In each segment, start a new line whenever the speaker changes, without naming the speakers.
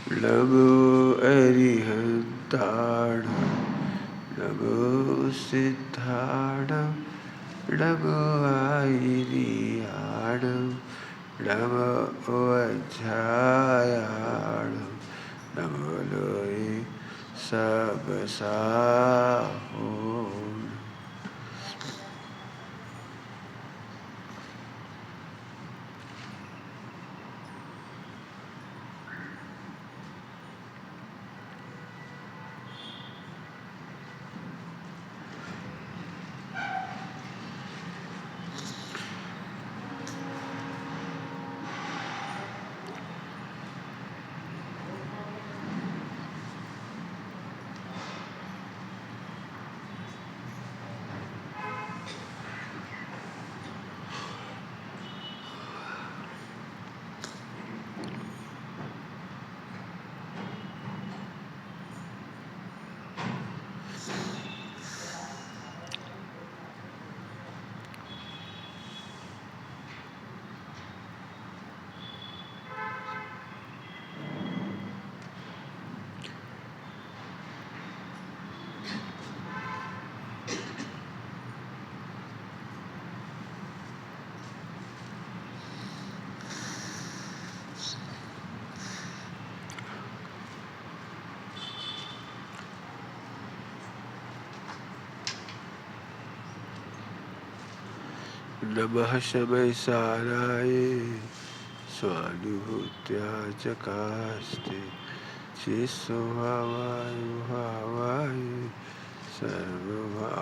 नमो अरिहन्ताण नमो सिद्धाण नमो आयिर्याण नमो वज्रायाण नमो लोये सबसाहो। नमः शमैसाराय स्वानुभूत्या चकास्ते चिस्वभावाय भावाय सर्वभावान्तरार्चिते।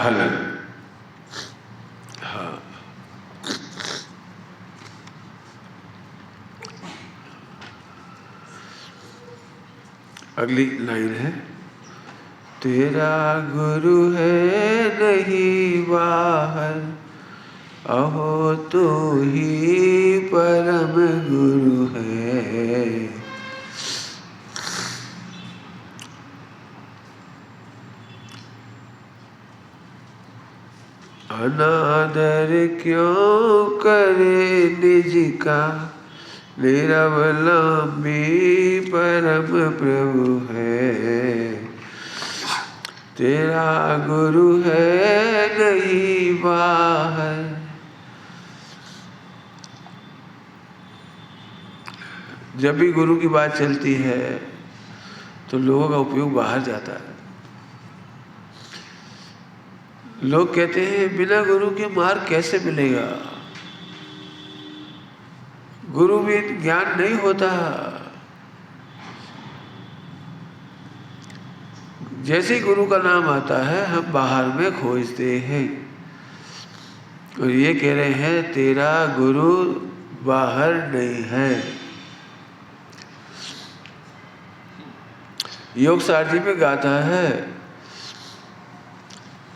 हेलो। हाँ, अगली लाइन है, तेरा गुरु है नहीं बाहर, अहो तू ही परम गुरु है। अनादर क्यों करे निज का, निरवलंबी परम प्रभु है। तेरा गुरु है नहीं बाहर। जब भी गुरु की बात चलती है तो लोगों का उपयोग बाहर जाता है। लोग कहते हैं बिना गुरु के मार्ग कैसे मिलेगा, गुरु भी ज्ञान नहीं होता। जैसे ही गुरु का नाम आता है हम बाहर में खोजते हैं, और ये कह रहे हैं तेरा गुरु बाहर नहीं है। योग सारथी में गाता है,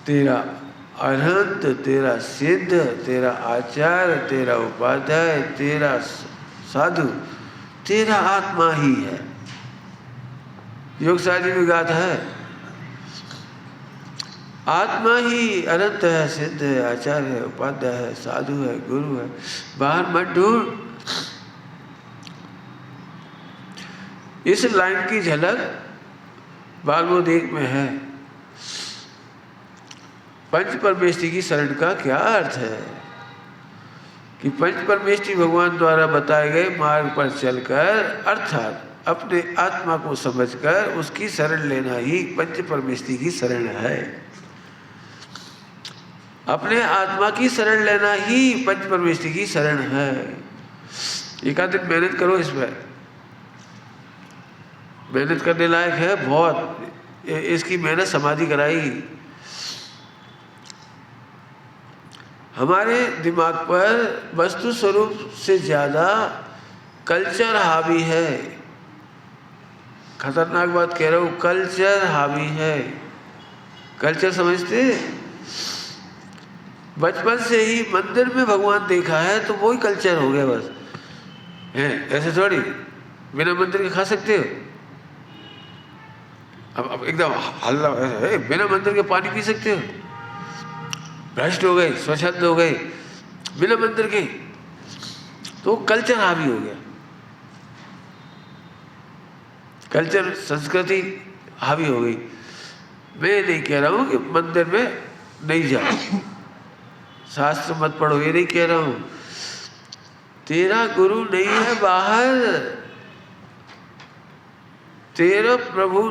तेरा अनंत, तेरा सिद्ध, तेरा आचार्य, तेरा उपाध्याय, तेरा साधु, तेरा आत्मा ही है। योग सारथी में गाता है, आत्मा ही अनंत है, सिद्ध है, आचार्य है, उपाध्याय है, साधु है, गुरु है। बाहर मत ढूंढ। इस लाइन की झलक बालबोध एक में है। पंच परमेष्टि की शरण का क्या अर्थ है कि पंच परमेष्टि भगवान द्वारा बताए गए मार्ग पर चलकर, अर्थात अपने आत्मा को समझकर उसकी शरण लेना ही पंच परमेष्टि की शरण है। अपने आत्मा की शरण लेना ही पंच परमेष्टि की शरण है। एक आध दिन मेहनत करो, इस पर मेहनत करने लायक है बहुत। इसकी मेहनत समाधि कराई। हमारे दिमाग पर वस्तु स्वरूप से ज्यादा कल्चर हावी है। खतरनाक बात कह रहा हूं, कल्चर हावी है। कल्चर समझते? बचपन से ही मंदिर में भगवान देखा है तो वही कल्चर हो गया बस। है ऐसे थोड़ी बिना मंदिर के खा सकते हो? अब एकदम हल्ला, बिना मंदिर के पानी पी सकते हो? भ्रष्ट हो गए, स्वच्छंद हो गए बिना मंदिर के, तो कल्चर हावी हो गया, कल्चर संस्कृति हावी हो गई। मैं नहीं कह रहा हूं कि मंदिर में नहीं जाओ, शास्त्र मत पढ़ो, ये नहीं कह रहा हूं। तेरा गुरु नहीं है बाहर, तेरा प्रभु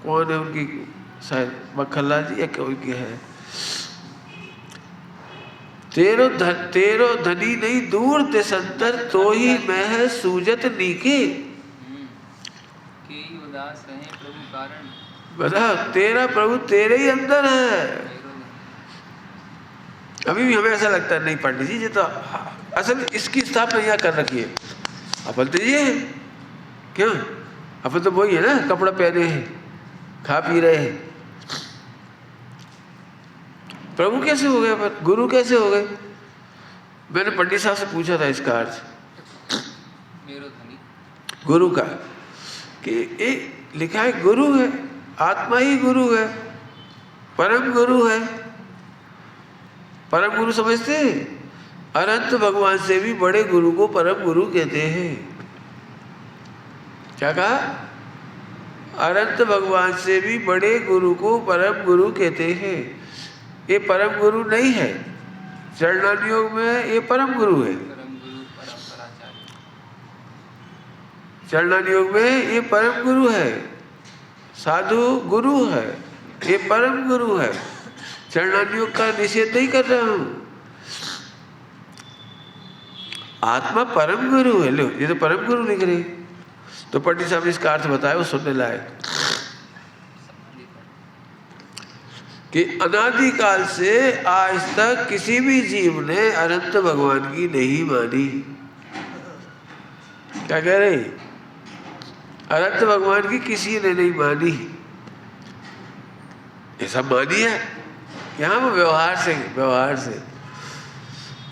कौन है उनकी, शायद मक्खनलाल जी या कोई की है, तेरो धनी नहीं दूर देशंतर, तो ही मैं है सूजत नीके।
उदास रहे प्रभु कारण,
बता, तेरा प्रभु तेरे ही अंदर है। अभी भी हमें ऐसा लगता है नहीं पंडित जी, ये तो असल इसकी स्थापना यहाँ कर रखी है, अपन तो ये है क्यों, अपन तो वही है ना, कपड़ा पहने हैं, खा पी रहे हैं। प्रभु कैसे हो गए, पर गुरु कैसे हो गए? मैंने पंडित साहब से पूछा था इसका अर्थ गुरु का, कि एक लिखा है गुरु है, आत्मा ही गुरु है, परम गुरु है। परम गुरु समझते हैं? अनंत भगवान से भी बड़े गुरु को परम गुरु कहते हैं। क्या कहा? अनंत भगवान से भी बड़े गुरु को परम गुरु कहते हैं। ये परम गुरु नहीं है, चरणान योग में ये परम गुरु है, चरणान योग में ये परम गुरु है, साधु गुरु है, ये परम गुरु है। चरणान योग का निषेध नहीं कर रहा हूं, आत्मा परम गुरु है। लो, ये तो परम गुरु लिख रहे, तो पंडित साहब ने इसका अर्थ बताया, वो सुनने लायक, कि अनादिकाल से आज तक किसी भी जीव ने अनंत भगवान की नहीं मानी। क्या कह रहे? अनंत भगवान की किसी ने नहीं मानी, ऐसा मानी है यहाँ वो व्यवहार से।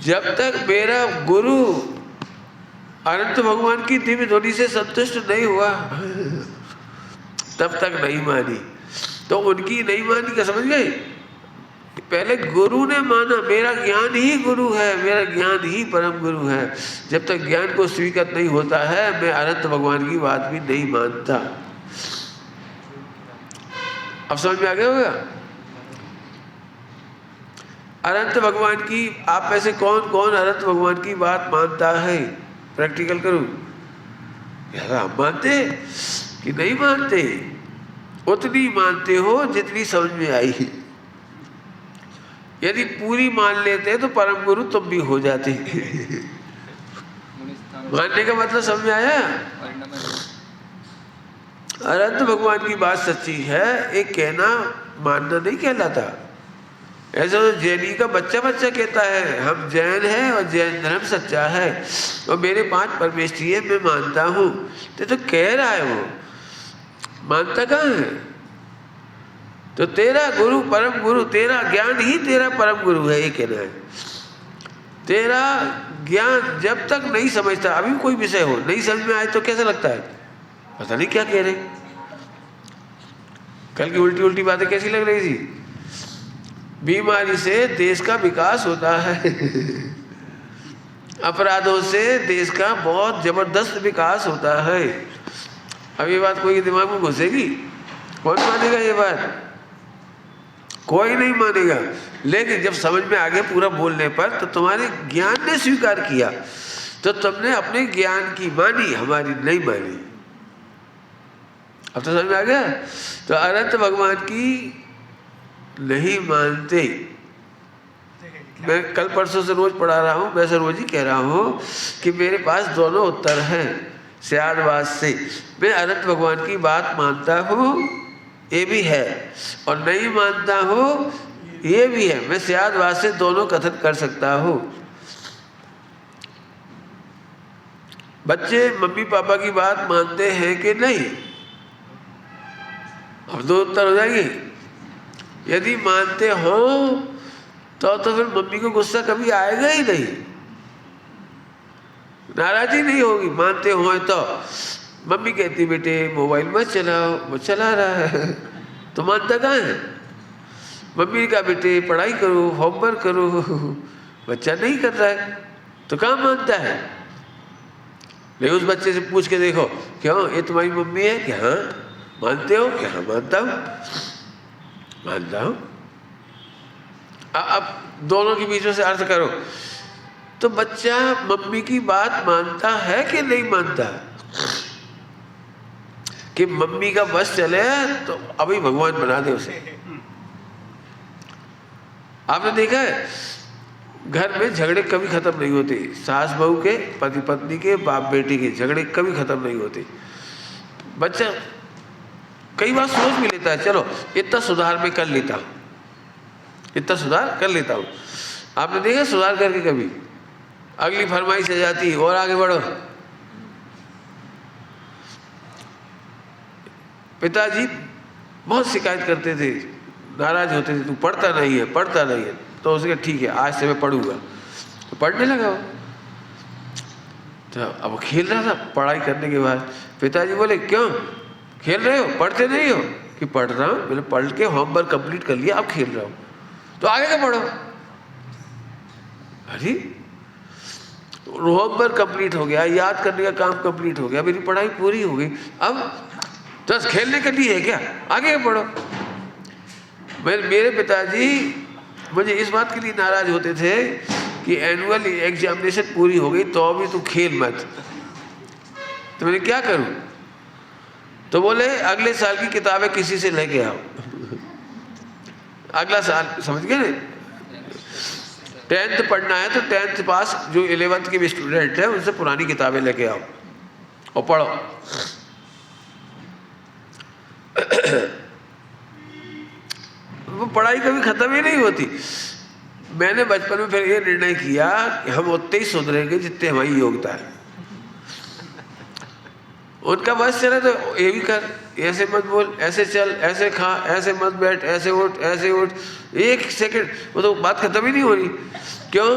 जब तक मेरा गुरु अनंत भगवान की दिव्य ध्वनि से संतुष्ट नहीं हुआ, तब तक नहीं मानी। तो उनकी नहीं मानी का समझ गए? पहले गुरु ने माना, मेरा ज्ञान ही गुरु है, मेरा ज्ञान ही परम गुरु है। जब तक ज्ञान को स्वीकार नहीं होता है, मैं अनंत भगवान की बात भी नहीं मानता। अब समझ में आ गया होगा? अनंत भगवान की, आप में से कौन कौन अनंत भगवान की बात मानता है? प्रैक्टिकल करूं, यार आप मानते कि नहीं मानते? उतनी मानते हो जितनी समझ में आई। यदि पूरी मान लेते तो परम गुरु तुम भी हो जाते। मानने का मतलब समझ में आया? अनंत भगवान की बात सच्ची है, एक कहना मानना नहीं कहलाता। ऐसा तो जैनी का बच्चा कहता है हम जैन हैं और जैन धर्म सच्चा है और मेरे 5 परमेष्ठी है, मैं मानता हूँ। तो कह रहा है, वो मानता कहाँ है? तो तेरा गुरु परम गुरु, तेरा ज्ञान ही तेरा परम गुरु है, ये कहना है। तेरा ज्ञान जब तक नहीं समझता, अभी कोई विषय हो नहीं समझ में आए तो कैसा लगता है? पता नहीं क्या कह रहे। कल की उल्टी उल्टी बातें कैसी लग रही थी? बीमारी से देश का विकास होता है, अपराधों से देश का बहुत जबरदस्त विकास होता है। अब ये बात कोई दिमाग में घुसेगी? कौन मानेगा ये बात? कोई नहीं मानेगा। लेकिन जब समझ में आ गया पूरा बोलने पर, तो तुम्हारे ज्ञान ने स्वीकार किया, तो तुमने अपने ज्ञान की मानी, हमारी नहीं मानी। अब तो समझ में आ गया? तो अनंत भगवान की नहीं मानते। मैं कल परसों से रोज पढ़ा रहा हूँ, वैसे रोज ही कह रहा हूँ कि मेरे पास दोनों उत्तर हैं स्यादवाद से। मैं अनंत भगवान की बात मानता हूँ, ये भी है, और नहीं मानता हूँ, ये भी है। मैं स्यादवाद से दोनों कथन कर सकता हूँ। बच्चे मम्मी पापा की बात मानते हैं कि नहीं? अब 2 उत्तर हो जाएंगे। यदि मानते हो तो फिर मम्मी को गुस्सा कभी आएगा ही नहीं, नाराजी नहीं होगी। मानते हो तो मम्मी कहती बेटे मोबाइल मत चलाओ, वो चला रहा है, तो मानता कहाँ है। मम्मी ने कहा बेटे पढ़ाई करो, होमवर्क करो, बच्चा नहीं कर रहा है, तो कहाँ मानता है। लेकिन उस बच्चे से पूछ के देखो, क्यों ये तुम्हारी मम्मी है क्या, हाँ मानते हो क्या, हाँ मानता हूँ, मानता हूँ। अब दोनों के बीच में से अर्थ करो, तो बच्चा मम्मी की बात मानता है कि नहीं मानता। कि मम्मी का बस चले तो अभी भगवान बना दे उसे। आपने देखा है घर में झगड़े कभी खत्म नहीं होते, सास बहू के, पति पत्नी के, बाप बेटी के झगड़े कभी खत्म नहीं होते। बच्चा कई बार सोच भी लेता है, चलो इतना सुधार मैं कर लेता हूँ, इतना सुधार कर लेता हूँ। आपने देखा सुधार करके कभी अगली फरमाइश आ जाती है और आगे बढ़ो। पिताजी बहुत शिकायत करते थे, नाराज होते थे, तू पढ़ता नहीं है, पढ़ता नहीं है। तो उसके ठीक है आज से मैं पढ़ूंगा, तो पढ़ने लगा वो। तो अब खेल रहा था पढ़ाई करने के बाद। पिताजी बोले क्यों खेल रहे हो, पढ़ते नहीं हो। कि पढ़ रहा हूँ, मैंने पढ़ के होमवर्क कंप्लीट कर लिया, अब खेल रहा हूँ। तो आगे का पढ़ो। अरे होमवर्क कंप्लीट हो गया, याद करने का काम कंप्लीट हो गया, मेरी पढ़ाई पूरी हो गई, अब तो खेलने के लिए है क्या, आगे पढ़ो। मेरे पिताजी मुझे इस बात के लिए नाराज होते थे कि एनुअल एग्जामिनेशन पूरी हो गई तो अभी तू खेल मत। तो मैंने क्या करूं, तो बोले अगले साल की किताबें किसी से लेके आओ। अगला साल समझ गए ना, 10th पढ़ना है तो 10th पास जो 11th के भी स्टूडेंट है उनसे पुरानी किताबें लेके आओ और पढ़ो। वो पढ़ाई कभी खत्म ही नहीं होती। मैंने बचपन में फिर ये निर्णय किया कि हम उतने ही सुधरेंगे जितने हमारी योग्यता है। उनका बस चले तो ये भी कर, ऐसे मत बोल, ऐसे चल, ऐसे खा, ऐसे मत बैठ, ऐसे उठ, ऐसे उठ, एक सेकंड, वो तो बात खत्म ही नहीं हो रही। क्यों?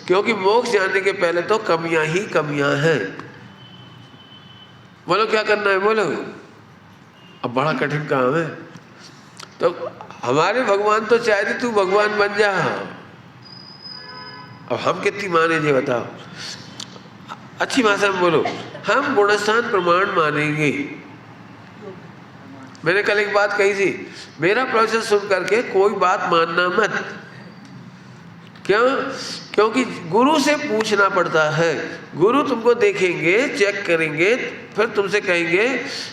क्योंकि मोक्ष जाने के पहले तो कमियां ही कमियां हैं। बोलो क्या करना है, बोलो। अब बड़ा कठिन काम है। तो हमारे भगवान तो चाहते तू भगवान बन जा, अब हम कितनी माने ये बताओ। अच्छी भाषा में बोलो, हम गुणस्थान प्रमाण मानेंगे। मैंने कल एक बात कही थी, मेरा प्रवचन सुन करके कोई बात मानना मत। क्यों? क्योंकि गुरु से पूछना पड़ता है। गुरु तुमको देखेंगे, चेक करेंगे, फिर तुमसे कहेंगे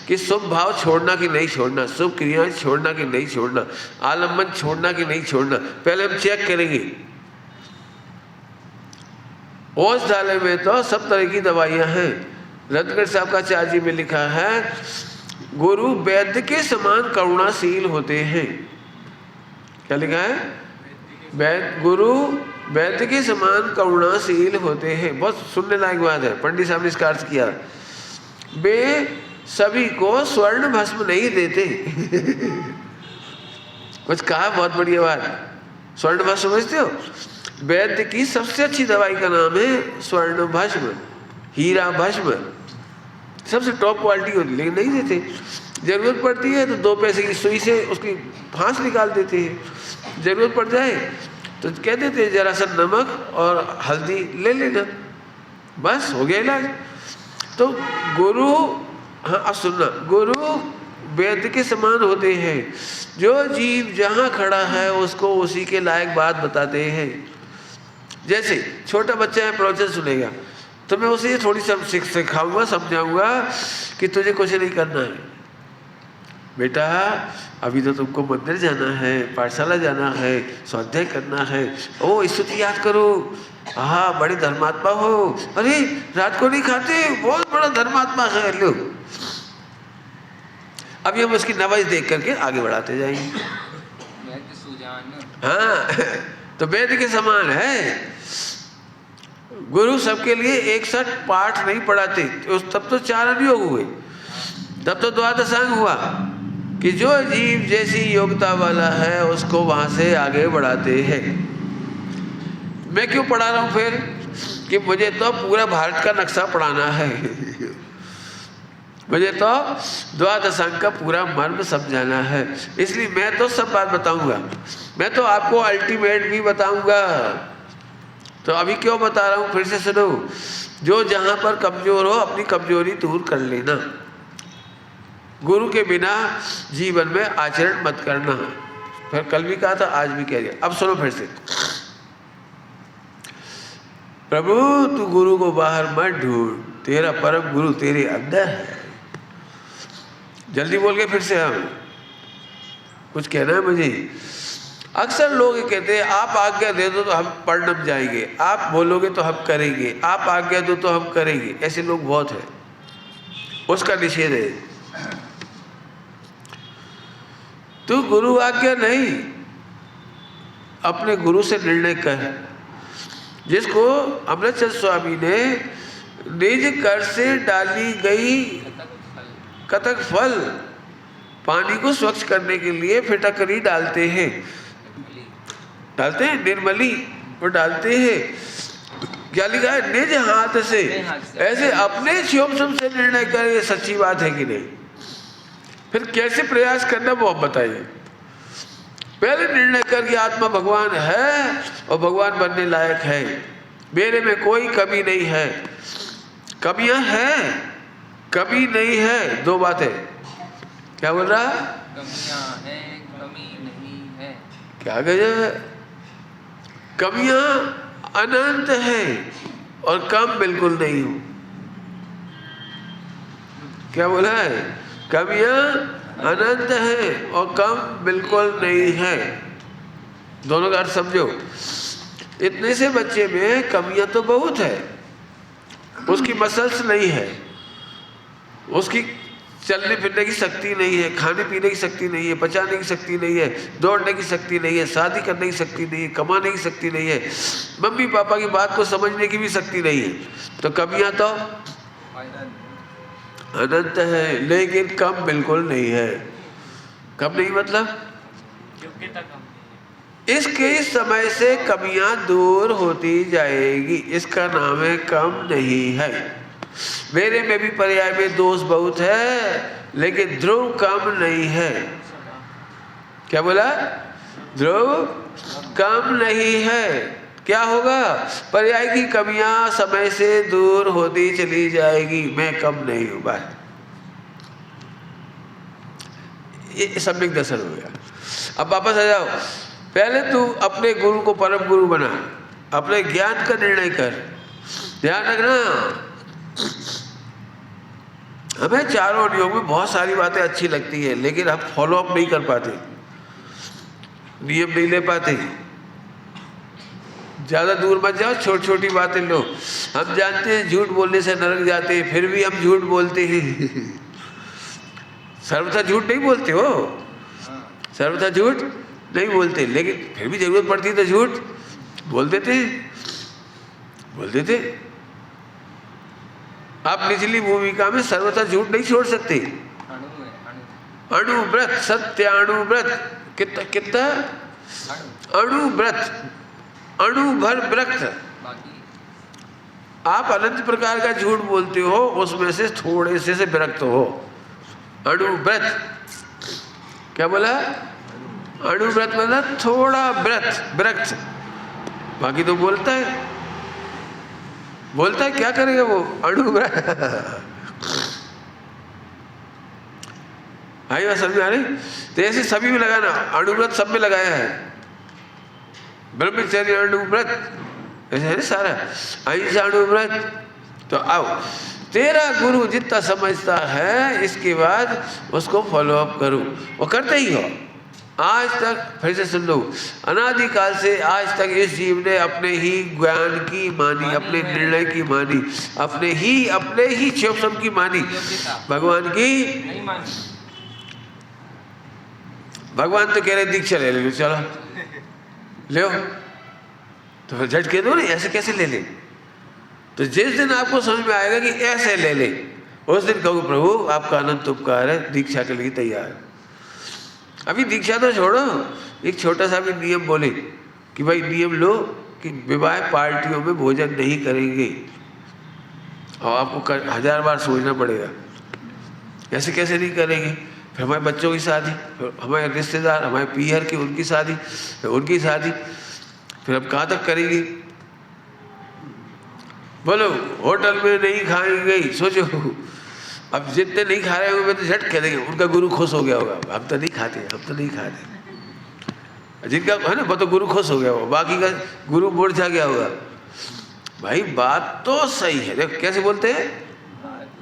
कि शुभ भाव छोड़ना कि नहीं छोड़ना, शुभ क्रियाएं छोड़ना कि नहीं छोड़ना, आलम्बन छोड़ना कि नहीं छोड़ना, पहले हम चेक करेंगे। औषधालय में तो सब तरह की दवाइयां हैं। रत्नगढ़ साहब का चार्जी में लिखा है, गुरु वैद्य के समान करुणाशील होते हैं। क्या लिखा है? गुरु वैद्य के समान करुणाशील होते हैं। बहुत सुनने लायक बात है, पंडित साहब ने इसका अर्थ किया। वे सभी को स्वर्ण भस्म नहीं देते। कुछ कहा, बहुत बढ़िया बात। स्वर्ण भस्म समझते हो? वैद्य की सबसे अच्छी दवाई का नाम है स्वर्ण भस्म, हीरा भस्म, सबसे टॉप क्वालिटी होती, लेकिन नहीं देते। जरूरत पड़ती है तो 2 पैसे की सुई से उसकी फांस निकाल देते हैं। जरूरत पड़ जाए तो कह देते हैं जरा सा नमक और हल्दी ले लेना, बस हो गया इलाज। तो गुरु, हाँ अब सुनना, गुरु वैद्य के समान होते हैं। जो जीव जहाँ खड़ा है उसको उसी के लायक बात बताते हैं। जैसे छोटा बच्चा है, प्रवचन सुनेगा तो मैं उसे थोड़ी सी सिखाऊंगा, समझाऊंगा कि तुझे कुछ नहीं करना है बेटा, अभी तो तुमको मंदिर जाना है, पाठशाला जाना है, स्वाध्याय करना है, ओ स्तुति याद करो, हाँ बड़े धर्मात्मा हो, अरे रात को नहीं खाते, बहुत बड़ा धर्मात्मा है लो। अभी हम उसकी नवाज देख करके आगे बढ़ाते जाएंगे। हाँ तो वेद के समान है। गुरु सबके लिए एक साथ पाठ नहीं पढ़ाते, तब तो 4 अनुयोग हुए, तब तो द्वादशांग हुआ कि जो जीव जैसी योग्यता वाला है उसको वहां से आगे बढ़ाते हैं। मैं क्यों पढ़ा रहा हूं फिर कि मुझे तो पूरा भारत का नक्शा पढ़ाना है। मुझे तो द्वादश अंग का पूरा मर्म समझाना है, इसलिए मैं तो सब बात बताऊंगा। मैं तो आपको अल्टीमेट भी बताऊंगा। तो अभी क्यों बता रहा हूं, फिर से सुनो। जो जहां पर कमजोर हो अपनी कमजोरी दूर कर लेना। गुरु के बिना जीवन में आचरण मत करना। फिर कल भी कहा था, आज भी कह दिया। अब सुनो फिर से। प्रभु तू गुरु को बाहर मत ढूंढ, तेरा परम गुरु तेरे अंदर है। जल्दी बोल के फिर से, हम कुछ कहना है मुझे। अक्सर लोग कहते हैं आप आज्ञा दे दो तो हम पढ़ने जाएंगे, आप बोलोगे तो हम करेंगे, आप आज्ञा दो तो हम करेंगे। ऐसे लोग बहुत हैं, उसका निषेध है। तू गुरु आज्ञा नहीं, अपने गुरु से निर्णय कर। जिसको अमृतचंद स्वामी ने निज कर से डाली गई कतक फल पानी को स्वच्छ करने के लिए फिटकरी डालते हैं, निर्मली वो डालते हैं। क्या लिखा है, निज हाथ से। ऐसे अपने क्षोभ से निर्णय कर, ये सच्ची बात है कि नहीं? फिर कैसे प्रयास करना वो आप बताइए। पहले निर्णय कर कि आत्मा भगवान है और भगवान बनने लायक है, मेरे में कोई कमी नहीं है। कमियां हैं, कमी नहीं है, दो बातें। क्या बोल रहा?
कमियां हैं, कमी नहीं है।
क्या गजब है। कमियां अनंत है और कम बिल्कुल नहीं हूं। क्या बोला है? कमियां अनंत है और कम बिल्कुल नहीं है। दोनों का अर्थ समझो। इतने से बच्चे में कमियां तो बहुत है। उसकी मसल्स नहीं है, उसकी चलने फिरने की शक्ति नहीं है, खाने पीने की शक्ति नहीं है, पचाने की शक्ति नहीं है, दौड़ने की शक्ति नहीं है, शादी करने की शक्ति नहीं है, कमाने की शक्ति नहीं है, मम्मी पापा की बात को समझने की भी शक्ति नहीं है। तो कमियां तो अनंत है, लेकिन कम बिल्कुल नहीं है। कम नहीं मतलब इसके समय से कमियां दूर होती जाएगी, इसका नाम है कम नहीं है। मेरे में भी पर्याय में दोष बहुत है, लेकिन ध्रुव कम नहीं है। क्या बोला? ध्रुव कम नहीं है। क्या होगा? पर्याय की कमियां समय से दूर होती चली जाएगी, मैं कम नहीं हूं। बात ये सम्यक दर्शन हो गया। अब वापस आ जाओ। पहले तू अपने गुरु को परम गुरु बना, अपने ज्ञान का निर्णय कर। ध्यान रखना, हमें चारों नियमों में बहुत सारी बातें अच्छी लगती है, लेकिन हम फॉलो अप नहीं कर पाते, नियम नहीं ले पाते। ज़्यादा दूर मत जाओ, छोटी छोटी बातें लो। हम जानते हैं झूठ बोलने से नरक जाते हैं, फिर भी हम झूठ बोलते हैं। सर्वथा झूठ नहीं बोलते हो, सर्वथा झूठ नहीं बोलते, लेकिन फिर भी जरूरत पड़ती तो झूठ बोल देते। आप निचली भूमिका में सर्वथा झूठ नहीं छोड़ सकते। अणुव्रत, सत्याणुव्रत, कितना अणुव्रत, अणु भर व्रत। आप अनंत प्रकार का झूठ बोलते हो, उसमें से थोड़े से विरक्त हो। अणुव्रत, क्या बोला? अणुव्रत मतलब थोड़ा व्रत, बाकी तो बोलता है। क्या करेगा वो? अणुव्रत। आई बात समझ आ रही? तो ऐसे सभी में लगाना, अणुव्रत सब में लगाया है। ब्रह्मचर्य अणुव्रत, ऐसे है ना सारा। अहिंसा अणुव्रत। तो आओ, तेरा गुरु जितना समझता है, इसके बाद उसको फॉलो अप करो। वो करते ही हो। आज तक, फिर से सुन लो, अनादिकाल से आज तक इस जीव ने अपने ही ज्ञान की मानी, अपने निर्णय की मानी, अपने ही क्षोभ की मानी, भगवान की नहीं मानी। भगवान तो कह रहे दीक्षा ले लो, चलो ले, तो फिर झटके दो नहीं, ऐसे कैसे ले ले? तो जिस दिन आपको समझ में आएगा कि ऐसे ले ले, उस दिन कहो प्रभु आपका अनंत उपकार है, दीक्षा के लिए तैयार। अभी दीक्षा तो छोड़ो, एक छोटा सा भी नियम बोले कि भाई नियम लो कि विवाह पार्टियों में भोजन नहीं करेंगे, और आपको 1000 बार सोचना पड़ेगा। ऐसे कैसे नहीं करेंगे? फिर हमारे बच्चों की शादी, फिर हमारे रिश्तेदार, हमारे पीहर की उनकी शादी, फिर उनकी शादी, फिर हम कहाँ तक करेंगे? बोलो, होटल में नहीं खाएंगे, सोचो। अब जितने नहीं खा रहे होंगे तो झट कह देंगे उनका गुरु खुश हो गया होगा, हम तो नहीं खाते, हम तो नहीं खाते। जिनका है ना वो तो गुरु खुश हो गया होगा, बाकी का गुरु मुरझा गया होगा। भाई बात तो सही है, देखो कैसे बोलते हैं,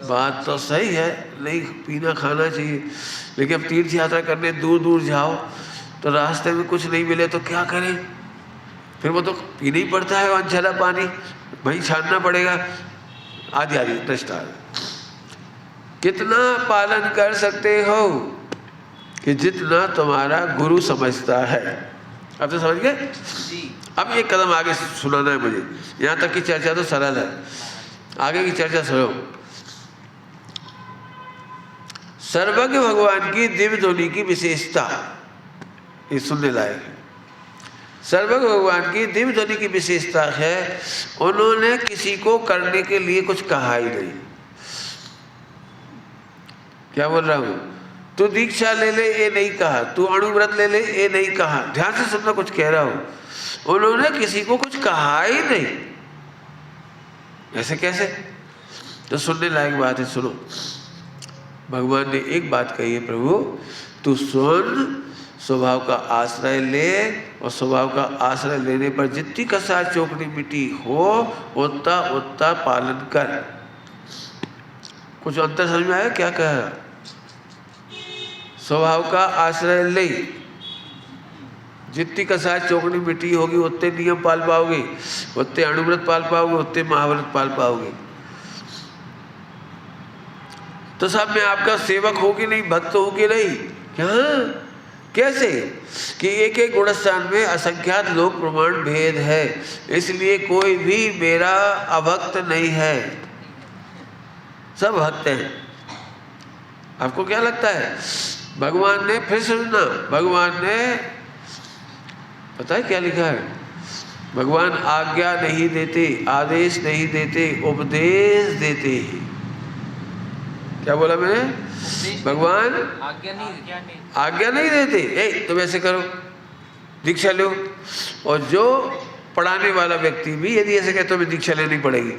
बात तो सही है, नहीं पीना खाना चाहिए, लेकिन अब तीर्थ यात्रा करने दूर दूर जाओ तो रास्ते में कुछ नहीं मिले तो क्या करें? फिर वो तो पीना ही पड़ता है अनछला पानी, वहीं छानना पड़ेगा, आदि आदि दृष्टांत। कितना पालन कर सकते हो कि जितना तुम्हारा गुरु समझता है। अब तो समझ गए? अब एक कदम आगे सुनाना है मुझे, यहाँ तक की चर्चा तो सरल है, आगे की चर्चा सुनो। सर्वज्ञ भगवान की दिव्य ध्वनि की विशेषता ये सुनने लायक है। सर्वज्ञ भगवान की दिव्य ध्वनि की विशेषता है, उन्होंने किसी को करने के लिए कुछ कहा ही नहीं। क्या बोल रहा हूं? तू दीक्षा ले ले ये नहीं कहा, तू अणुव्रत ले ले ये नहीं कहा, ध्यान से सुनना कुछ कह रहा हूं। उन्होंने किसी को कुछ कहा ही नहीं। ऐसे कैसे? तो सुनने लायक बात है, सुनो। भगवान ने एक बात कही है, प्रभु तू सुन, स्वभाव का आश्रय ले, और स्वभाव का आश्रय लेने पर जितनी कसार चौकड़ी मिट्टी हो उतना उतना पालन कर। कुछ अंतर समझ में आया क्या कह रहा? स्वभाव का आश्रय ले, जितनी कसार चौकड़ी मिट्टी होगी उतने नियम पाल पाओगे, उतने अणुव्रत पाल पाओगे, उतने महाव्रत पाल पाओगे। तो साहब मैं आपका सेवक हो कि नहीं, भक्त हो कि नहीं? क्या कैसे कि एक एक गुणस्थान में असंख्यात लोक प्रमाण भेद है, इसलिए कोई भी मेरा अभक्त नहीं है, सब भक्त हैं। आपको क्या लगता है? भगवान ने, फिर सुनना, भगवान ने पता है क्या लिखा है? भगवान आज्ञा नहीं देते, आदेश नहीं देते, उपदेश देते हैं। क्या बोला मैंने? भगवान आज्ञा नहीं देते, ए तुम ऐसे करो, दीक्षा लो। और जो पढ़ाने वाला व्यक्ति भी यदि ऐसे कहते तुम्हें दीक्षा लेनी पड़ेगी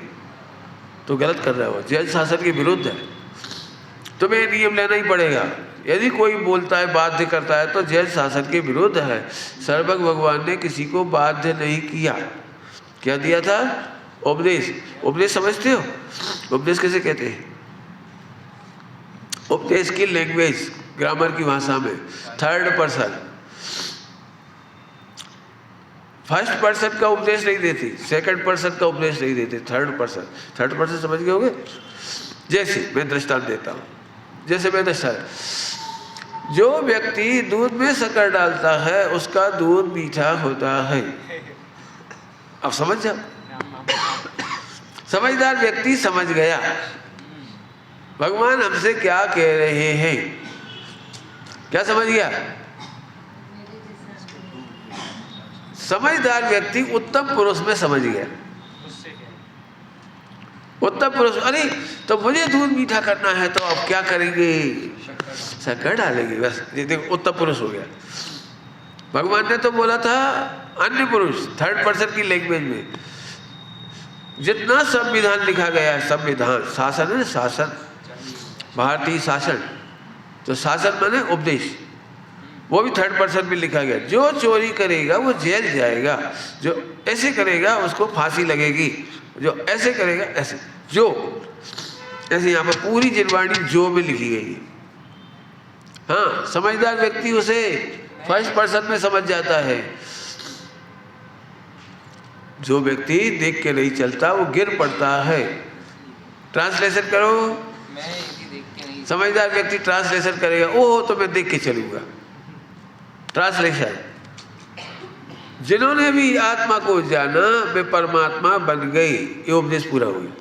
तो गलत कर रहा हो, जैन शासन के विरुद्ध है, तुम्हें नियम लेना ही पड़ेगा। यदि कोई बोलता है, बाध्य करता है तो जैन शासन के विरुद्ध है। सर्वज्ञ भगवान ने किसी को बाध्य नहीं किया। क्या दिया था? उपदेश। उपदेश समझते हो? उपदेश कैसे कहते हैं? उपदेश की लैंग्वेज, ग्रामर की भाषा में थर्ड पर्सन, फर्स्ट पर्सन का उपदेश नहीं देती, सेकंड पर्सन का उपदेश नहीं देते, थर्ड पर्सन। थर्ड पर्सन समझ गए होगे? जैसे मैं दृष्टांत देता हूँ, जैसे मैं दृष्टांत, जो व्यक्ति दूध में शक्कर डालता है उसका दूध मीठा होता है। अब समझ जाओ, समझदार व्यक्ति समझ गया भगवान हमसे क्या कह रहे हैं। क्या समझ गया? समझदार व्यक्ति उत्तम पुरुष में समझ गया। उत्तम पुरुष, अरे तो मुझे दूध मीठा करना है तो अब क्या करेंगे? शक्कर डालेंगे, बस। देखो उत्तम पुरुष हो गया। भगवान ने तो बोला था अन्य पुरुष, थर्ड पर्सन की लैंग्वेज में। जितना संविधान लिखा गया है, संविधान शासन है, शासन भारतीय शासन, तो शासन माने उपदेश, वो भी थर्ड पर्सन में लिखा गया। जो चोरी करेगा वो जेल जाएगा, जो ऐसे करेगा उसको फांसी लगेगी, जो ऐसे करेगा ऐसे, जो ऐसे यहाँ पर पूरी जिनवाणी जो में लिखी गई है। हाँ, समझदार व्यक्ति उसे फर्स्ट पर्सन में समझ जाता है। जो व्यक्ति देख के नहीं चलता वो गिर पड़ता है। ट्रांसलेशन करो, समझदार व्यक्ति ट्रांसलेशन करेगा, ओह तो मैं देख के चलूंगा। ट्रांसलेशन, जिन्होंने भी आत्मा को जाना वे परमात्मा बन गए, ये उपदेश पूरा हो गया।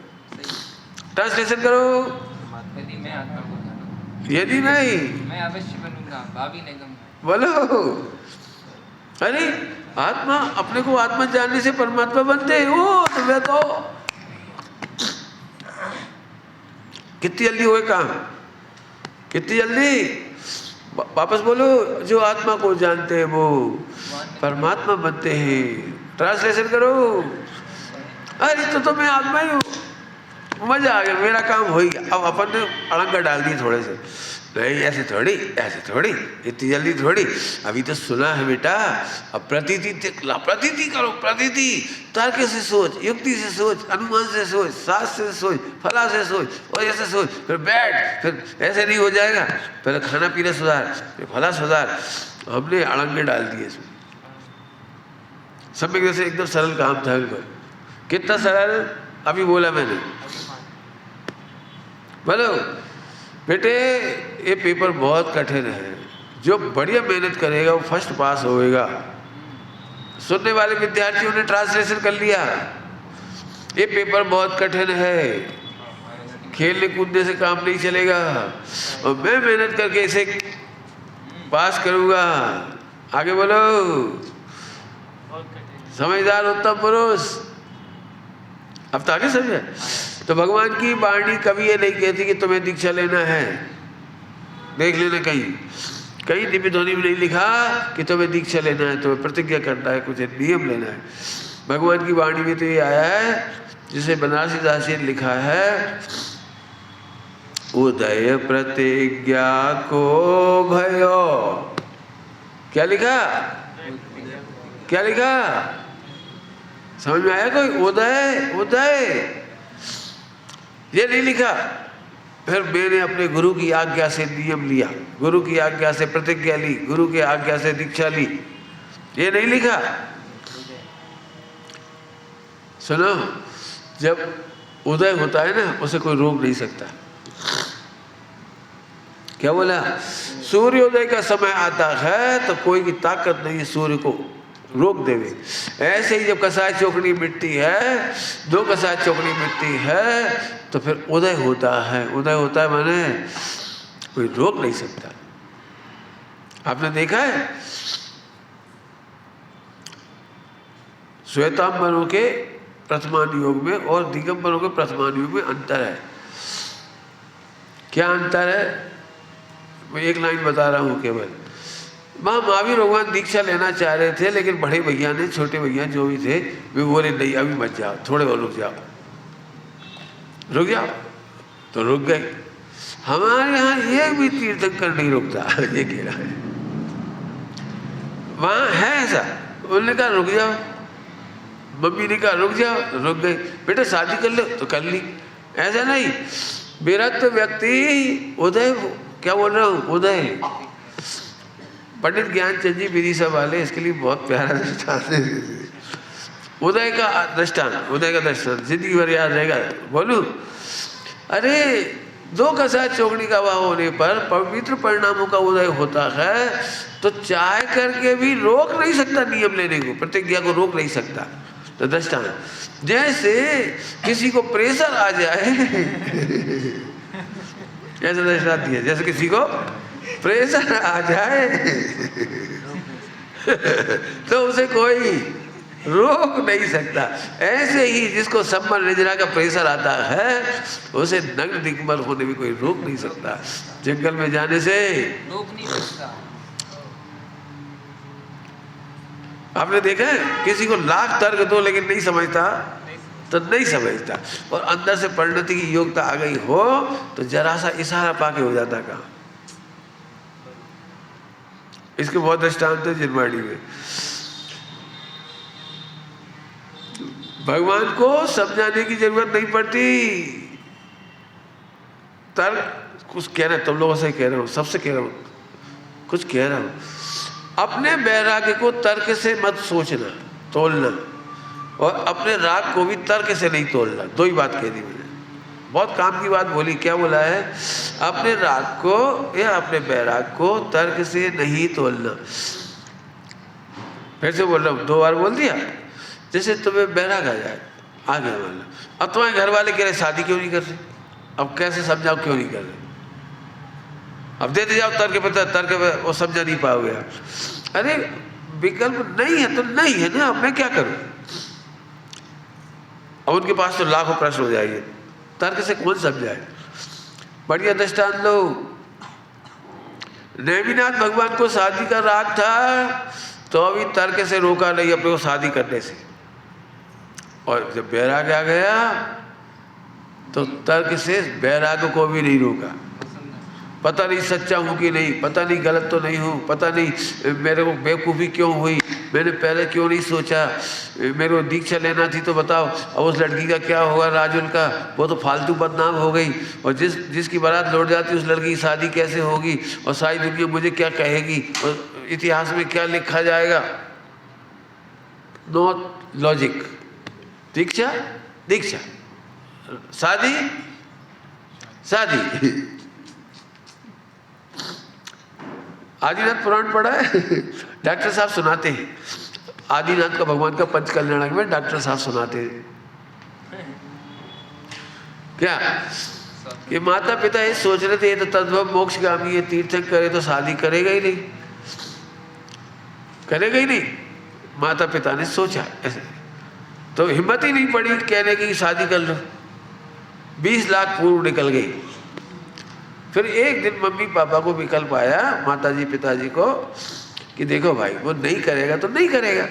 ट्रांसलेशन करो,
यदि मैं आत्मा को जाना,
यदि नहीं
मैं अवश्य बनूंगा, भावी निगम।
बोलो, अरे आत्मा, अपने को आत्मा जानने से परमात्मा बनते हैं। ओ तो मैं तो कितनी जल्दी हुए काम। कितनी जल्दी? वापस बोलो, जो आत्मा को जानते हैं वो परमात्मा बनते हैं। ट्रांसलेशन करो। अरे तो मैं आत्मा ही हूँ, मजा आ गया, मेरा काम हो गया। अब अपन ने अड़ंगा डाल दिए थोड़े से, नहीं ऐसे थोड़ी, ऐसे थोड़ी, इतनी जल्दी थोड़ी, अभी तो सुना है बेटा। अब प्रतीति करो, प्रतीति, तर्क से सोच, युक्ति से सोच, अनुमान से सोच, शास्त्र से सोच, फला से सोच, और ऐसे सोच, फिर बैठ, फिर ऐसे नहीं हो जाएगा, पहले खाना पीना सुधार, फिर फला सुधार। हमने अड़ंगे डाल दिए इसमें। सब जैसे एकदम सरल काम था बिल्कुल। कितना सरल अभी बोला मैंने। बोलो बेटे, ये पेपर बहुत कठिन है, जो बढ़िया मेहनत करेगा वो फर्स्ट पास होएगा। सुनने वाले विद्यार्थियों ने ट्रांसलेशन कर लिया। ये पेपर बहुत कठिन है, खेलने कूदने से काम नहीं चलेगा, और मैं मेहनत करके इसे पास करूंगा। आगे बोलो, समझदार उत्तम पुरुष। अब तो आगे समझे। तो भगवान की वाणी कभी ये नहीं कहती कि तुम्हें दीक्षा लेना है। देख लेना, कहीं दिव्य ध्वनि में नहीं लिखा कि तुम्हें दीक्षा लेना है, तुम्हें प्रतिज्ञा करना है, कुछ नियम लेना है। भगवान की वाणी में तो ये आया है, जिसे बनारसी दास जी ने लिखा है, उदय प्रतिज्ञा को भयो। क्या लिखा? क्या लिखा? समझ में आया कोई? उदय ये नहीं लिखा। फिर मैंने अपने गुरु की आज्ञा से नियम लिया, गुरु की आज्ञा से प्रतिज्ञा ली, गुरु की आज्ञा से दीक्षा ली, ये नहीं लिखा। सुनो, जब उदय होता है ना, उसे कोई रोक नहीं सकता। क्या बोला? सूर्योदय का समय आता है तो कोई की ताकत नहीं है सूर्य को रोक देवे। ऐसे ही जब कसाय चौकड़ी मिटती है, 2 कसाय चौकड़ी मिटती है, तो फिर उदय होता है। उदय होता है माने कोई रोक नहीं सकता। आपने देखा है श्वेतांबरों के प्रथमान योग में और दिगंबरों के प्रथमान योग में अंतर है। क्या अंतर है? मैं एक लाइन बता रहा हूँ केवल। वहाँ महावीर भगवान दीक्षा लेना चाह रहे थे, लेकिन बड़े भैया ने, छोटे भैया जो भी थे, वे बोले नहीं अभी मत जाओ, थोड़े और रुक जाओ। तो रुक गए। हमारे यहाँ एक भी तीर्थंकर नहीं रुकता, ये कह रहा है। वहाँ है ऐसा। उन्होंने कहा रुक जाओ, मम्मी ने कहा रुक जाओ, रुक गए। बेटा शादी कर लो तो कर ली। ऐसा नहीं, विरक्त व्यक्ति उदय, क्या बोल रहा हूँ, उदय। पंडित ज्ञानचंद जी विदिशा वाले इसके लिए बहुत प्यारा दृष्टांत है। उदय का दृष्टांत जिंदगी भर याद रहेगा। बोलूं, अरे 2 कसाय चौकड़ी का वाह होने पर पवित्र परिणामों का उदय होता है, तो चाह करके भी रोक नहीं सकता नियम लेने को, प्रतिज्ञा को रोक नहीं सकता। तो दृष्टांत, जैसे किसी को प्रेशर आ जाए ऐसा दृष्टांत दिया, जैसे किसी को प्रेशर आ जाए तो उसे कोई रोक नहीं सकता। ऐसे ही जिसको संबल निद्रा का प्रेशर आता है, उसे नग्न दिगंबर होने में कोई रोक नहीं सकता। जंगल में जाने से
रोक नहीं सकता।
आपने देखा है, किसी को लाख तर्क दो लेकिन नहीं समझता तो नहीं समझता, और अंदर से परिणति की योग्यता आ गई हो तो जरा सा इशारा पाके हो जाता काम। इसके बहुत दृष्टांत है जिनवाड़ी में। भगवान को समझाने की जरूरत नहीं पड़ती। तर्क कुछ कह रहे, तुम लोगों से कह रहा हूं, सबसे कह रहा हूं, कुछ कह रहा हूं। अपने वैराग्य को तर्क से मत सोचना, तोलना, और अपने राग को भी तर्क से नहीं तोलना। 2 ही बात कह दी मैंने, बहुत काम की बात बोली। क्या बोला है? अपने राग को या अपने वैराग को तर्क से नहीं तोलना। फिर से बोल रहा हूँ, 2 बार बोल दिया। जैसे तुम्हें वैराग आ जाए, आ गया वाला, अब तुम्हारे घर वाले कह रहे शादी क्यों नहीं कर रहे, अब कैसे समझाओ क्यों नहीं कर रहे? अब देते जाओ तर्क पे, तर्क वो समझा नहीं पाओगे आप। अरे विकल्प नहीं है तो नहीं है ना, अब मैं क्या करूं? अब उनके पास तो लाखों प्रश्न हो जाएंगे, तर्क से कौन समझाए? बढ़िया दृष्टांत लो, नेमिनाथ भगवान को शादी का राग था, तो अभी तर्क से रोका नहीं अपने को शादी करने से। और जब बैराग आ गया तो तर्क से बैराग को भी नहीं रोका। पता नहीं सच्चा हूँ कि नहीं, पता नहीं गलत तो नहीं हूँ, पता नहीं मेरे को बेवकूफ़ी क्यों हुई, मैंने पहले क्यों नहीं सोचा, मेरे को दीक्षा लेना थी तो बताओ, अब उस लड़की का क्या होगा राजुल का, वो तो फालतू बदनाम हो गई, और जिसकी बारात लौट जाती उस लड़की की शादी कैसे होगी, और सारी दुनिया मुझे क्या कहेगी, और इतिहास में क्या लिखा जाएगा। Not logic. दीक्षा दीक्षा, शादी शादी। आदिनाथ पुराण पढ़ा है? डॉक्टर साहब सुनाते हैं, आदिनाथ का भगवान का पंच कल्याणक में डॉक्टर साहब सुनाते हैं क्या कि माता पिता ये सोच रहे थे ये तो तद्भव मोक्षगामी है, तीर्थंकर करे तो शादी करेगा ही नहीं, करेगा ही नहीं। माता पिता ने सोचा ऐसे, तो हिम्मत ही नहीं पड़ी कहने की शादी कर लो। 20 लाख पूर्व निकल गई। फिर एक दिन मम्मी पापा को विकल्प आया, माताजी पिताजी को, कि देखो भाई वो नहीं करेगा तो नहीं करेगा,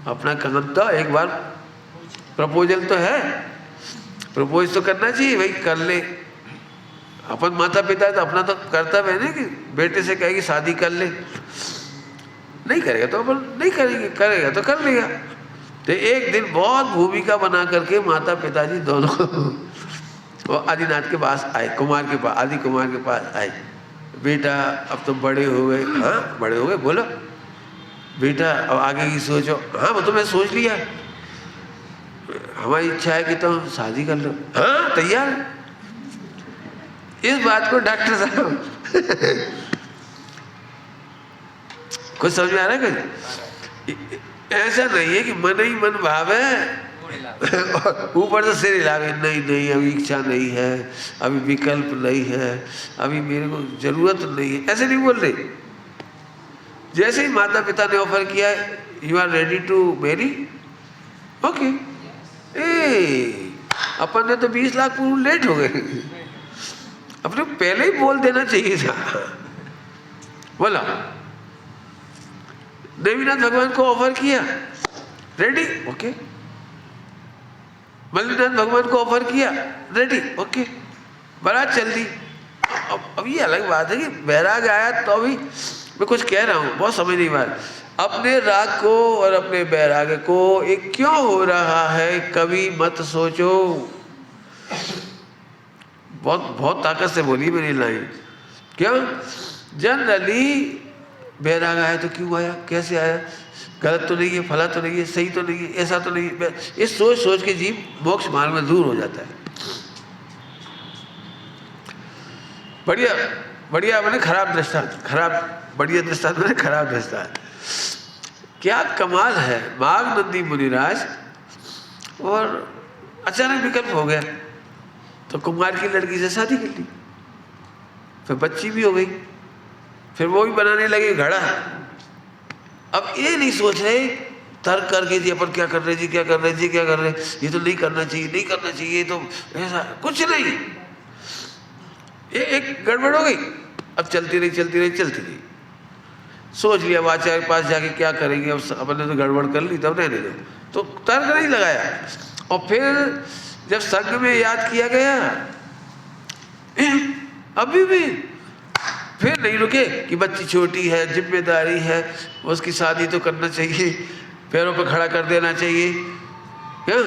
अपना काम तो एक बार प्रपोजल तो है, प्रपोज तो करना चाहिए भाई, कर ले। अपन माता पिता है तो अपना तो कर्तव्य है ना कि बेटे से कहेगी शादी कर ले, नहीं करेगा तो अपन नहीं करेंगे, करेगा तो कर लेगा। तो एक दिन बहुत भूमिका बना करके माता पिताजी दोनों वो आदिनाथ के पास आए, कुमार के पास, आदि कुमार के पास आए। बेटा अब तुम बड़े हो गए। हाँ बड़े हो गए, बोलो बेटा अब आगे की सोचो। हाँ वो तो मैं सोच लिया, हमारी इच्छा है कि तुम शादी कर लो। हाँ तैयार। इस बात को डॉक्टर साहब कुछ समझ में आ रहा है? कुछ ऐसा नहीं है कि मन ही मन भावे ऊपर से सिर हिलावे, नहीं नहीं अभी इच्छा नहीं है, अभी विकल्प नहीं है, अभी मेरे को जरूरत नहीं है, ऐसे नहीं बोल रहे। जैसे ही माता पिता ने ऑफर किया you are ready to marry, okay. अपन ने तो 20 लाख पूर्व लेट हो गए, अपने पहले ही बोल देना चाहिए था। बोला देवीनाथ भगवान को ऑफर किया, रेडी, ओके। मल्लीनाथ भगवान को ऑफर किया, रेडी, ओके। बारात चल दी। अब ये अलग बात है कि बैराग आया तो अभी मैं कुछ कह रहा हूँ, बहुत समझ नहीं बात। अपने राग को और अपने बैराग को एक क्यों हो रहा है कभी मत सोचो। बहुत ताकत से बोली मेरी लाइन। क्यों? जनरली बैराग आया तो क्यों आया, कैसे आया, गलत तो नहीं है, फला तो नहीं है, सही तो नहीं है, ऐसा तो नहीं है, इस सोच सोच के जीव मोक्ष मार्ग में दूर हो जाता है। बढ़िया बढ़िया मैंने खराब दृष्टांत, खराब बढ़िया दृष्टांत मैंने खराब दृष्टांत। क्या कमाल है, माघ नंदी मुनिराज और अचानक विकल्प हो गया तो कुमार की लड़की से शादी कर ली, फिर बच्ची भी हो गई, फिर वो भी बनाने लगे घड़ा। अब ये नहीं सोच रहे तर्क करके जी अपन क्या कर रहे जी, क्या कर रहे जी, क्या कर रहे, ये तो नहीं करना चाहिए, नहीं करना चाहिए, तो ऐसा कुछ नहीं। ये एक गड़बड़ हो गई, अब चलती रही चलती रही चलती रही। सोच लिया आचार्य के पास जाके क्या करेंगे, अब अपन ने तो गड़बड़ कर ली, तब रहने दो, तो तर्क नहीं लगाया। और फिर जब संघ में याद किया गया अभी भी फिर नहीं रुके कि बच्ची छोटी है, जिम्मेदारी है, उसकी शादी तो करना चाहिए, पैरों पर खड़ा कर देना चाहिए। क्या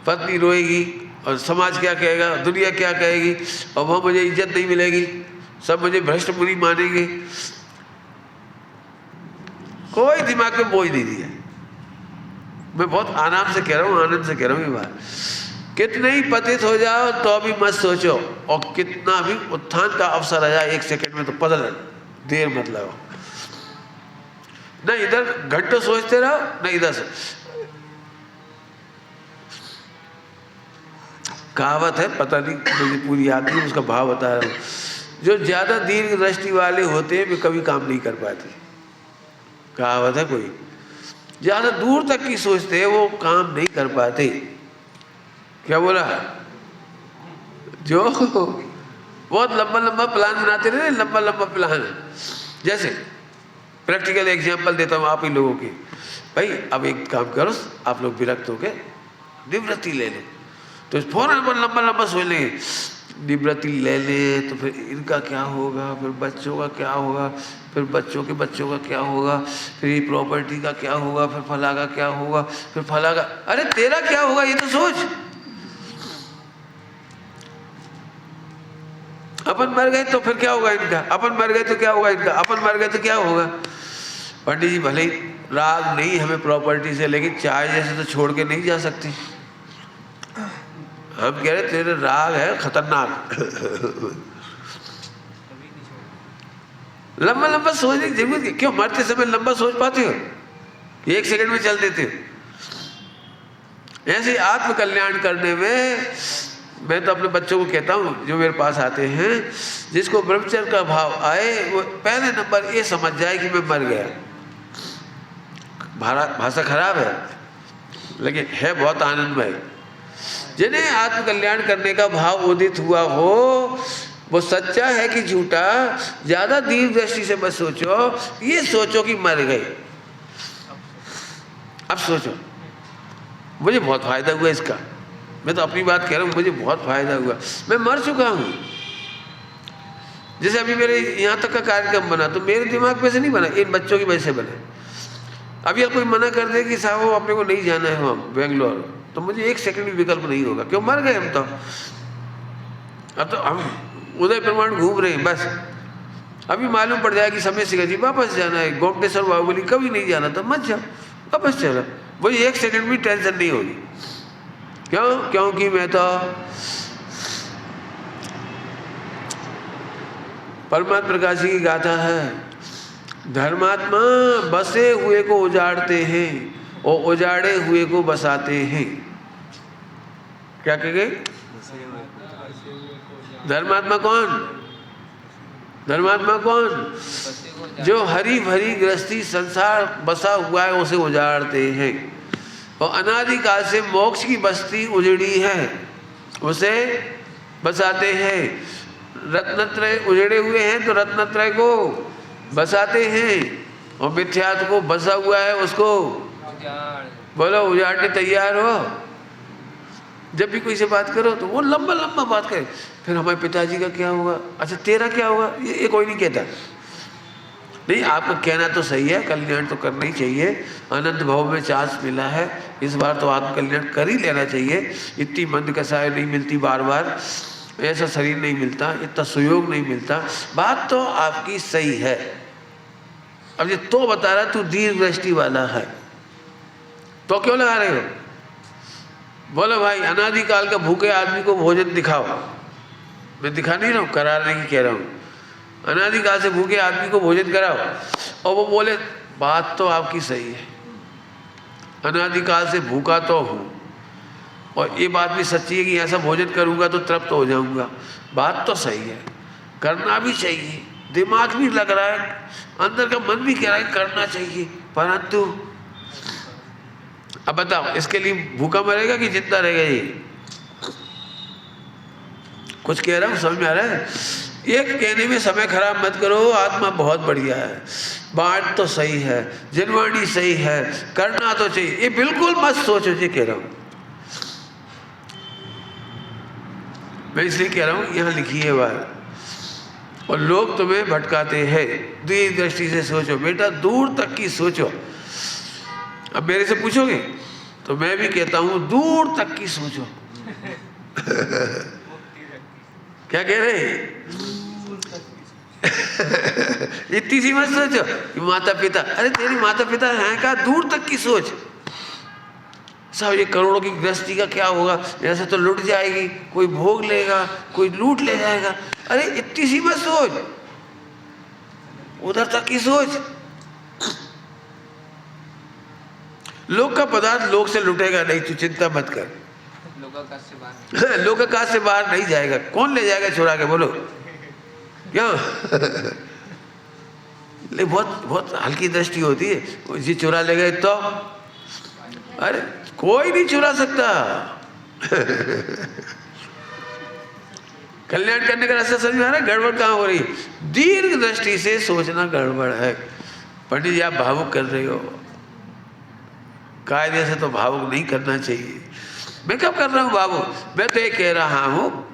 पत्नी रोएगी और समाज क्या कहेगा, दुनिया क्या कहेगी, और वहाँ मुझे इज्जत नहीं मिलेगी, सब मुझे भ्रष्ट मुनि मानेंगे। कोई दिमाग में बोझ नहीं दिया। मैं बहुत आराम से कह रहा हूँ, आनंद से कह रहा हूँ ये बात। कितने ही पतित हो जाओ तो भी मत सोचो, और कितना भी उत्थान का अवसर आ जाए 1 सेकंड में तो बदल, देर मत लगाओ। न इधर घंटों सोचते रहो, न इधर से। कहावत है, पता नहीं मुझे पूरी याद नहीं, उसका भाव बता रहा हूँ। जो ज्यादा दीर्घ दृष्टि वाले होते हैं वे कभी काम नहीं कर पाते। कहावत है कोई, ज्यादा दूर तक की सोचते हैं वो काम नहीं कर पाते। क्या बोला? जो बहुत लंबा लंबा प्लान बनाते रहे, लंबा लंबा प्लान, जैसे प्रैक्टिकल एग्जाम्पल देता हूँ आप ही लोगों की। भाई अब एक काम करो, आप लोग विरक्त हो गए, निवृत्ति ले लो, तो फौरन लंबा लंबा सोच लेंगे, निवृत्ति ले ले तो फिर इनका क्या होगा, फिर बच्चों का क्या होगा, फिर बच्चों के बच्चों का क्या होगा, फिर ये प्रॉपर्टी का क्या होगा, फिर फला का क्या होगा, फिर फला का। अरे तेरा क्या होगा ये तो सोच। अपन मर गए तो फिर क्या होगा इनका, अपन मर गए तो क्या होगा इनका, अपन मर गए तो क्या होगा। पंडित जी भले ही राग नहीं हमें प्रॉपर्टी से, लेकिन चाय जैसे तो छोड़ के नहीं जा सकते। हम कह रहे तेरे राग है खतरनाक। लंबा लंबा सोचने की जरूरत है क्यों, मरते समय लंबा सोच पाते हो, एक सेकंड में चल देते हो। ऐसे आत्म कल्याण करने में मैं तो अपने बच्चों को कहता हूँ जो मेरे पास आते हैं, जिसको ब्रह्मचर्य का भाव आए वो पहले नंबर ये समझ जाए कि मैं मर गया। भाषा खराब है लेकिन है बहुत आनंदमय। जिन्हें आत्म कल्याण करने का भाव उदित हुआ हो, वो सच्चा है कि झूठा, ज्यादा दीर्घ दृष्टि से मत सोचो, ये सोचो कि मर गए। अब सोचो मुझे बहुत फायदा हुआ इसका, मैं तो अपनी बात कह रहा हूँ, मुझे बहुत फायदा हुआ, मैं मर चुका हूँ। जैसे अभी मेरे यहाँ तक का कार्यक्रम बना तो मेरे दिमाग में से नहीं बना, इन बच्चों की वजह से बना। अभी कोई मना कर दे कि साहब अपने को नहीं जाना है हम बेंगलोर, तो मुझे एक सेकंड भी विकल्प नहीं होगा, क्यों मर गए हम तो। अब तो हम उदय प्रमाण घूम रहे हैं बस। अभी मालूम पड़ जाए कि समय से जी वापस जाना है, गोमटेश्वर बाहुबली कभी नहीं जाना था, मत जाओ वापस चलो, मुझे एक सेकंड भी टेंशन नहीं होगी। क्यों? क्योंकि मैं तो परमात्मा प्रकाश की गाथा है, धर्मात्मा बसे हुए को उजाड़ते हैं और उजाड़े हुए को बसाते हैं। क्या कह गए? धर्मात्मा कौन? धर्मात्मा कौन? जो हरी भरी गृहस्थी संसार बसा हुआ है उसे उजाड़ते हैं, और अनादिकाल से मोक्ष की बस्ती उजड़ी है उसे बसाते हैं। रत्नत्रय उजड़े हुए हैं तो रत्नत्रय को बसाते हैं, और मिथ्यात्व को बसा हुआ है उसको बोलो उजाड़ने तैयार हो। जब भी कोई से बात करो तो वो लंबा लंबा बात करे, फिर हमारे पिताजी का क्या होगा, अच्छा तेरा क्या होगा, ये कोई नहीं कहता। नहीं, आपका कहना तो सही है, कल्याण तो करना ही चाहिए, अनंत भाव में चांस मिला है, इस बार तो आत्म कल्याण कर ही लेना चाहिए। इतनी मंद कसाय नहीं मिलती बार बार, ऐसा शरीर नहीं मिलता, इतना सुयोग नहीं मिलता। बात तो आपकी सही है। अब ये तो बता रहा तू दीर्घ दृष्टि वाला है, तो क्यों लगा रहे हो? बोलो भाई अनादिकाल का भूखे आदमी को भोजन दिखाओ। मैं दिखा नहीं रहा हूँ, कराने की कह रहा हूँ। अनादिकाल से भूखे आदमी को भोजन कराओ और वो बोले बात तो आपकी सही है, अनादिकाल से भूखा तो हूँ, और ये बात भी सच्ची है कि ऐसा भोजन करूँगा तो तृप्त हो जाऊँगा। बात तो सही है, करना भी चाहिए, दिमाग भी लग रहा है, अंदर का मन भी कह रहा है करना चाहिए, परंतु अब बताओ इसके लिए भूखा मरेगा कि जिंदा रहेगा? ये कुछ कह रहा हूँ, समझ में आ रहा है? एक कहने में समय खराब मत करो, आत्मा बहुत बढ़िया है, बात तो सही है, जिनवाणी सही है, करना तो चाहिए, ये बिल्कुल मत सोचो। जी कह रहा हूँ मैं, इसलिए कह रहा हूँ यहाँ लिखी है बात, और लोग तुम्हें भटकाते हैं। दूर दृष्टि से सोचो बेटा, दूर तक की सोचो। अब मेरे से पूछोगे तो मैं भी कहता हूँ दूर तक की सोचो। क्या कह रहे? इतनी सी मत सोचो कि माता पिता, अरे तेरी माता पिता हैं का, दूर तक की सोच। साहब ये करोड़ों की गृहस्थी का क्या होगा, ऐसे तो लुट जाएगी, कोई भोग लेगा, कोई लूट ले जाएगा। अरे इतनी सी मत सोच, उधर तक की सोच। लोक का पदार्थ लोक से लुटेगा नहीं, तू चिंता मत कर। लोकाकाश से बाहर नहीं जाएगा। कौन ले जाएगा चुरा के, बोलो क्या? ले बहुत बहुत हल्की दृष्टि होती है, जी चुरा ले गए तो, अरे कोई नहीं चुरा सकता। कल्याण करने का रास्ता समझ में आ रहा है? गड़बड़ कहाँ हो रही है? दीर्घ दृष्टि से सोचना गड़बड़ है। पंडित जी आप भावुक कर रहे हो, कायदे से तो भावुक नहीं करना चाहिए। मैं कब कर रहा हूँ भावुक? मैं तो ये कह रहा हूँ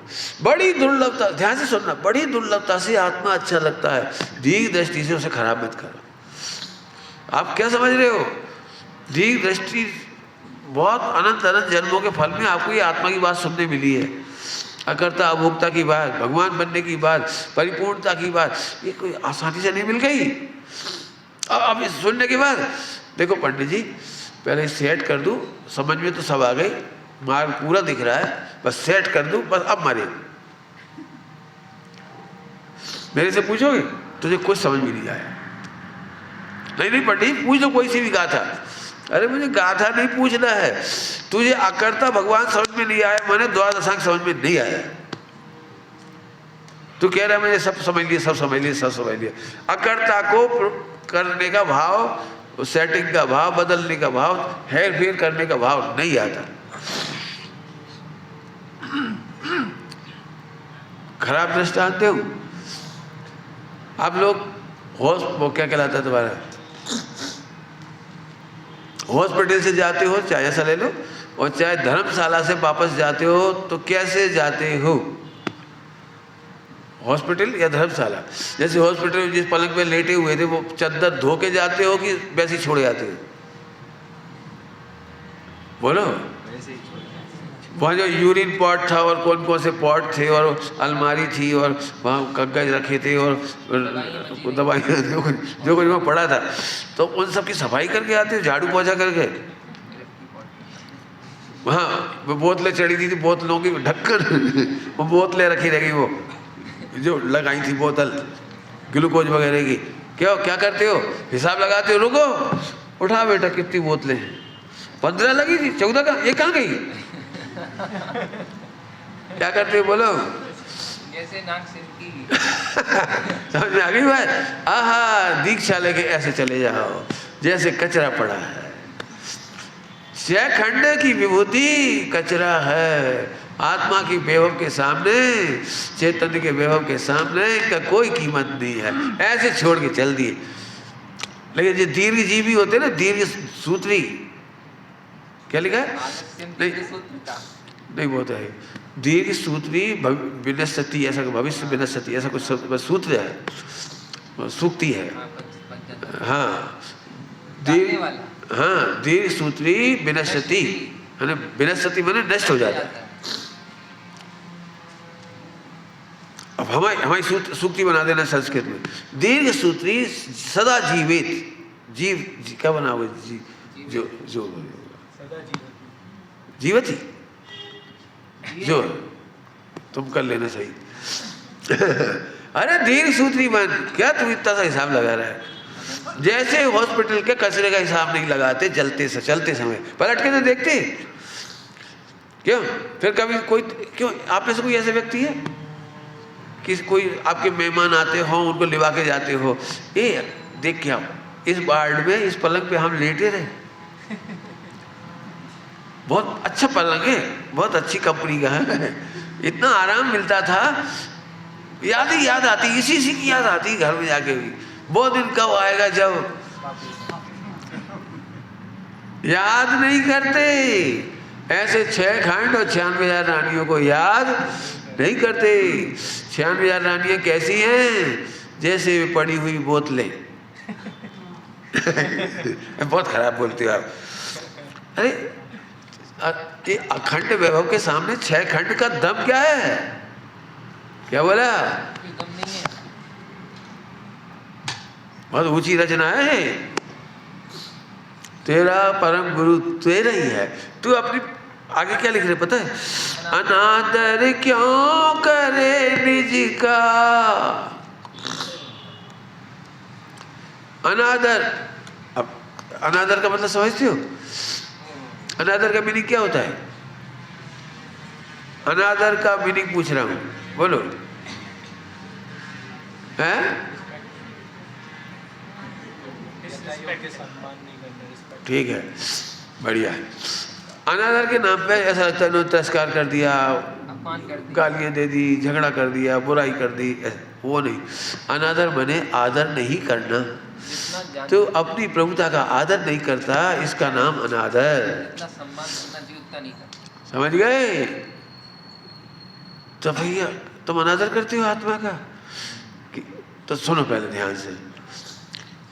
बड़ी दुर्लभता, ध्यान से सुनना, बड़ी दुर्लभता से आत्मा अच्छा लगता है, दीर्घ दृष्टि से उसे खराब मत करो। आप क्या समझ रहे हो? दीर्घ दृष्टि बहुत अनंत अनंत जन्मों के फल में आपको ये आत्मा की बात सुनने मिली है, अकर्ता अभोक्ता की बात, भगवान बनने की बात, परिपूर्णता की बात, ये कोई आसानी से नहीं मिल गई। अब इस सुनने के बाद देखो पंडित जी पहले सेट कर दूं, समझ में तो सब आ गई, मार्ग पूरा दिख रहा है, बस सेट कर दूं, बस अब मारे। मेरे से पूछोगे तुझे कुछ समझ में नहीं आया? नहीं पंडित पूछ लो कोई सी भी गाथा। अरे मुझे गाथा नहीं पूछना है, तुझे अकर्ता भगवान समझ में नहीं आया, मैंने द्वादशांग समझ में नहीं आया। तू कह रहा है मैंने सब समझ लिया, सब समझ लिया, सब समझ लिया। अकर्ता को करने का भाव, सेटिंग का भाव, बदलने का भाव, हेर फेर करने का भाव नहीं आता। खराब दृष्टांत हूं। आप लोग वो क्या कहलाता है तुम्हारा, हॉस्पिटल से जाते हो, चाहे ऐसा ले लो, और चाहे धर्मशाला से वापस जाते हो तो कैसे जाते हो? हॉस्पिटल या धर्मशाला? जैसे हॉस्पिटल में जिस पलंग पे लेटे हुए थे वो चद्दर धो के जाते हो कि वैसे ही छोड़ जाते हो? बोलो। वहाँ जो यूरिन पॉट था और कौन कौन से पॉट थे और अलमारी थी और वहाँ कागज रखे थे और दवाइयाँ जो कुछ वहाँ पड़ा था, तो उन सब की सफाई करके आते हो, झाड़ू पोछा करके। हाँ वो बोतलें चढ़ी थी, बोतलों की ढक्कन वो बोतलें रखी रह गई, वो जो लगाई थी बोतल ग्लूकोज वगैरह की, क्या करते हो? हिसाब लगाते हो, रुको उठा बेटा कितनी बोतलें हैं? 15 लगी थी, 14 का ये कहाँ गई? क्या करते हो बोलो?
जैसे नाक सिरकी।
समझ में आ गई बात? आहा, दीक्षा लेके ऐसे चले जाओ जैसे कचरा पड़ा है। खंड की विभूति कचरा है, आत्मा की वैभव के सामने, चैतन्य के वैभव के सामने इनका कोई कीमत नहीं है, ऐसे छोड़ के चल दिए। लेकिन जो दीर्घ जीवी होते ना, दीर्घ सूत्री, क्या लिखा है? नहीं वो तो है दीर्घ सूत्री विनश्यति, ऐसा भविष्य विनश्यति, ऐसा कुछ सूत्र है, सूक्ति है। हाँ दीर्घ सूत्री विनश्यति, विनश्यति माने नष्ट हो जाता है। अब हमारी सूक्ति बना देना संस्कृत में, दीर्घ सूत्री सदा जीवित, जीव क्या बना हुआ, जो जीवती, जो तुम कर लेना सही। अरे दीर्घ सूत्री बन, क्या तुम इतना सा हिसाब लगा रहा है? जैसे हॉस्पिटल के कचरे का हिसाब नहीं लगाते चलते समय, पलट के तो देखते क्यों? फिर कभी कोई, क्यों आप में से कोई ऐसे व्यक्ति है कि कोई आपके मेहमान आते हो उनको लिवा के जाते हो, ए देख के आओ इस वार्ड में इस पलंग पे हम लेटे रहे, बहुत अच्छा पलंग है, बहुत अच्छी कंपनी का है, इतना आराम मिलता था, याद आती, इसी की याद आती घर में जाके भी। वो दिन कब आएगा जब याद नहीं करते, ऐसे 6 खंड और 96,000 रानियों को याद नहीं करते। 96,000 रानियां कैसी हैं? जैसे पड़ी हुई बोतलें। बहुत खराब बोलते हो आप। अरे ये अखंड वैभव के सामने 6 खंड का दम क्या है? क्या बोला? बहुत ऊंची रचना है, तेरा परम गुरु तेरा ही है। तू अपनी आगे क्या लिख रहे पता है? अनादर क्यों करे निज का, अनादर। अब अनादर का मतलब समझते हो? अनादर का मीनिंग क्या होता है? अनादर का मीनिंग पूछ रहा हूं, बोलो। हैं? ठीक है, बढ़िया है। अनादर के नाम पे ऐसा लगता है तिरस्कार कर दिया,
अपमान कर दिया,
गालियाँ दे दी, झगड़ा कर दिया, बुराई कर दी, वो नहीं। अनादर बने आदर नहीं करना।
जितना जान
तो अपनी प्रभुता का आदर नहीं करता, इसका नाम अनादर।
जितना सम्मान करना चाहिए उतना नहीं करता।
समझ गए? तो भैया तुम अनादर करते हो आत्मा का तो सुनो पहले ध्यान से।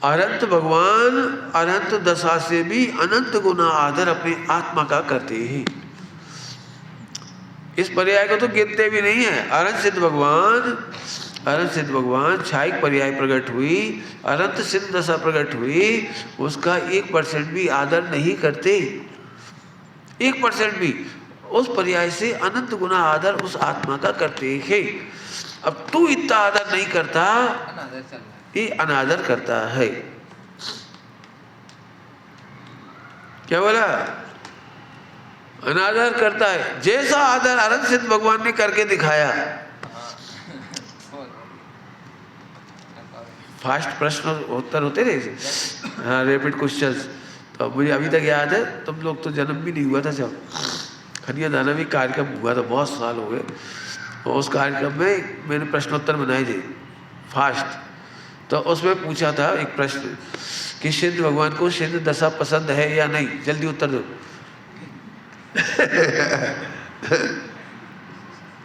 अनंत भगवान अनंत दशा से भी अनंत गुना आदर अपनी आत्मा का करते हैं। इस पर्याय को तो गिनते भी नहीं है। अनंत सिद्ध भगवान छायिक पर्याय प्रकट हुई, अनंत सिद्ध दशा प्रकट हुई, उसका 1% भी आदर नहीं करते। 1% भी। उस पर्याय से अनंत गुना आदर उस आत्मा का करते हैं। अब तू इतना आदर नहीं करता,
अनादर चल रहा है।
ये अनादर करता है। क्या बोला? अनादर करता है। जैसा आदर अनंत सिद्ध भगवान ने करके दिखाया। फास्ट प्रश्न उत्तर होते रहे, हाँ, रैपिड क्वेश्चंस। तो मुझे अभी तक याद है, तुम लोग तो जन्म भी नहीं हुआ था जब खनिया दाना भी कार्यक्रम हुआ था, बहुत साल हो गए। और उस कार्यक्रम में मैंने प्रश्नोत्तर बनाए थे फास्ट। तो उसमें पूछा था एक प्रश्न कि सिद्ध भगवान को सिद्ध दशा पसंद है या नहीं, जल्दी उत्तर दो।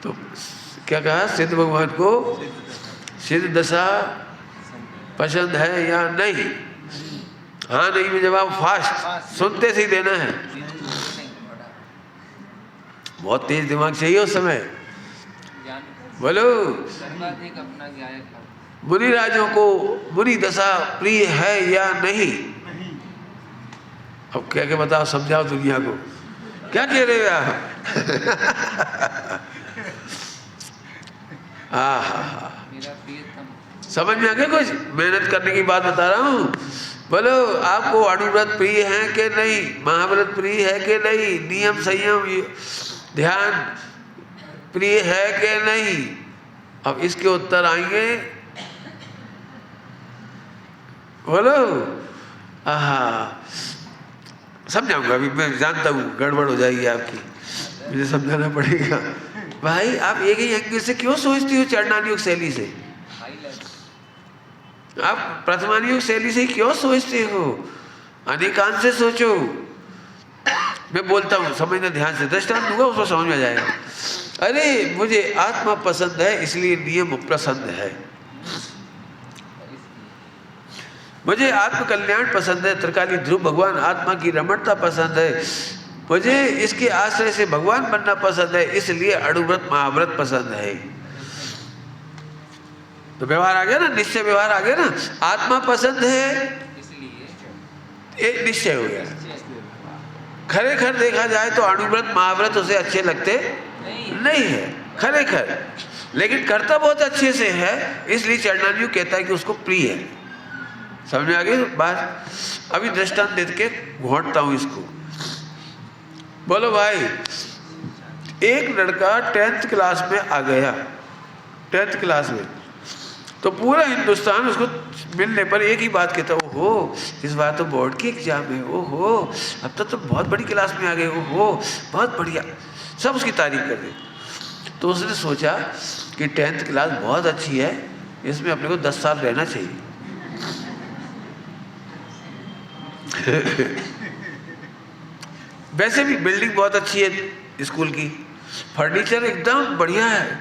तो क्या कहा? सिद्ध भगवान को सिद्ध दशा पसंद है या नहीं? हाँ नहीं में जवाब फास्ट, सुनते से ही देना है। बहुत तेज दिमाग चाहिए उस समय। बोलो। मुनि राजों को बुरी दशा प्रिय है या नहीं? अब क्या क्या बताओ, समझाओ दुनिया को, क्या कह रहे हो आप? समझ में आ गया कुछ? मेहनत करने की बात बता रहा हूँ। बोलो, आपको अणुव्रत प्रिय है कि नहीं? महाव्रत प्रिय है कि नहीं? नियम संयम ध्यान प्रिय है कि नहीं? अब इसके उत्तर आएंगे। बोलो। आहा, समझाऊंगा अभी, मैं जानता हूँ गड़बड़ हो जाएगी आपकी, मुझे समझाना पड़ेगा। भाई आप एक ही एंगल से क्यों सोचती हो? चरणानुयोग शैली से आप प्रथमानुयोग शैली से क्यों सोचते हो? अनेकांत से सोचो। मैं बोलता हूँ, समझना ध्यान से, दृष्टांत दूंगा उसको समझ में आ जाएगा। अरे मुझे आत्मा पसंद है इसलिए नियम पसंद है, मुझे आत्म कल्याण पसंद है, त्रिकाली ध्रुव भगवान आत्मा की रमणता पसंद है, मुझे इसके आश्रय से भगवान बनना पसंद है, इसलिए अणुव्रत महाव्रत पसंद है। तो व्यवहार आ गया ना, निश्चय व्यवहार आ गया ना। आत्मा पसंद है एक निश्चय हो गया। खरे खर देखा जाए तो अणुव्रत महाव्रत उसे अच्छे लगते नहीं है खरे खर, लेकिन करता बहुत अच्छे से है, इसलिए चरणानुयोग कहता है कि उसको प्रिय है। समझ में आ गई बात? अभी दृष्टांत दे के घोंटता हूं इसको। बोलो भाई, एक लड़का 10th क्लास में आ गया, 10th क्लास में, तो पूरा हिंदुस्तान उसको मिलने पर एक ही बात कहता, ओहो इस बार तो बोर्ड की एग्जाम है, ओहो अब तो बहुत बड़ी क्लास में आ गए, ओहो बहुत बढ़िया, सब उसकी तारीफ कर रहे। तो उसने सोचा कि 10th क्लास बहुत अच्छी है, इसमें अपने को 10 साल रहना चाहिए। वैसे भी बिल्डिंग बहुत अच्छी है स्कूल की, फर्नीचर एकदम बढ़िया है,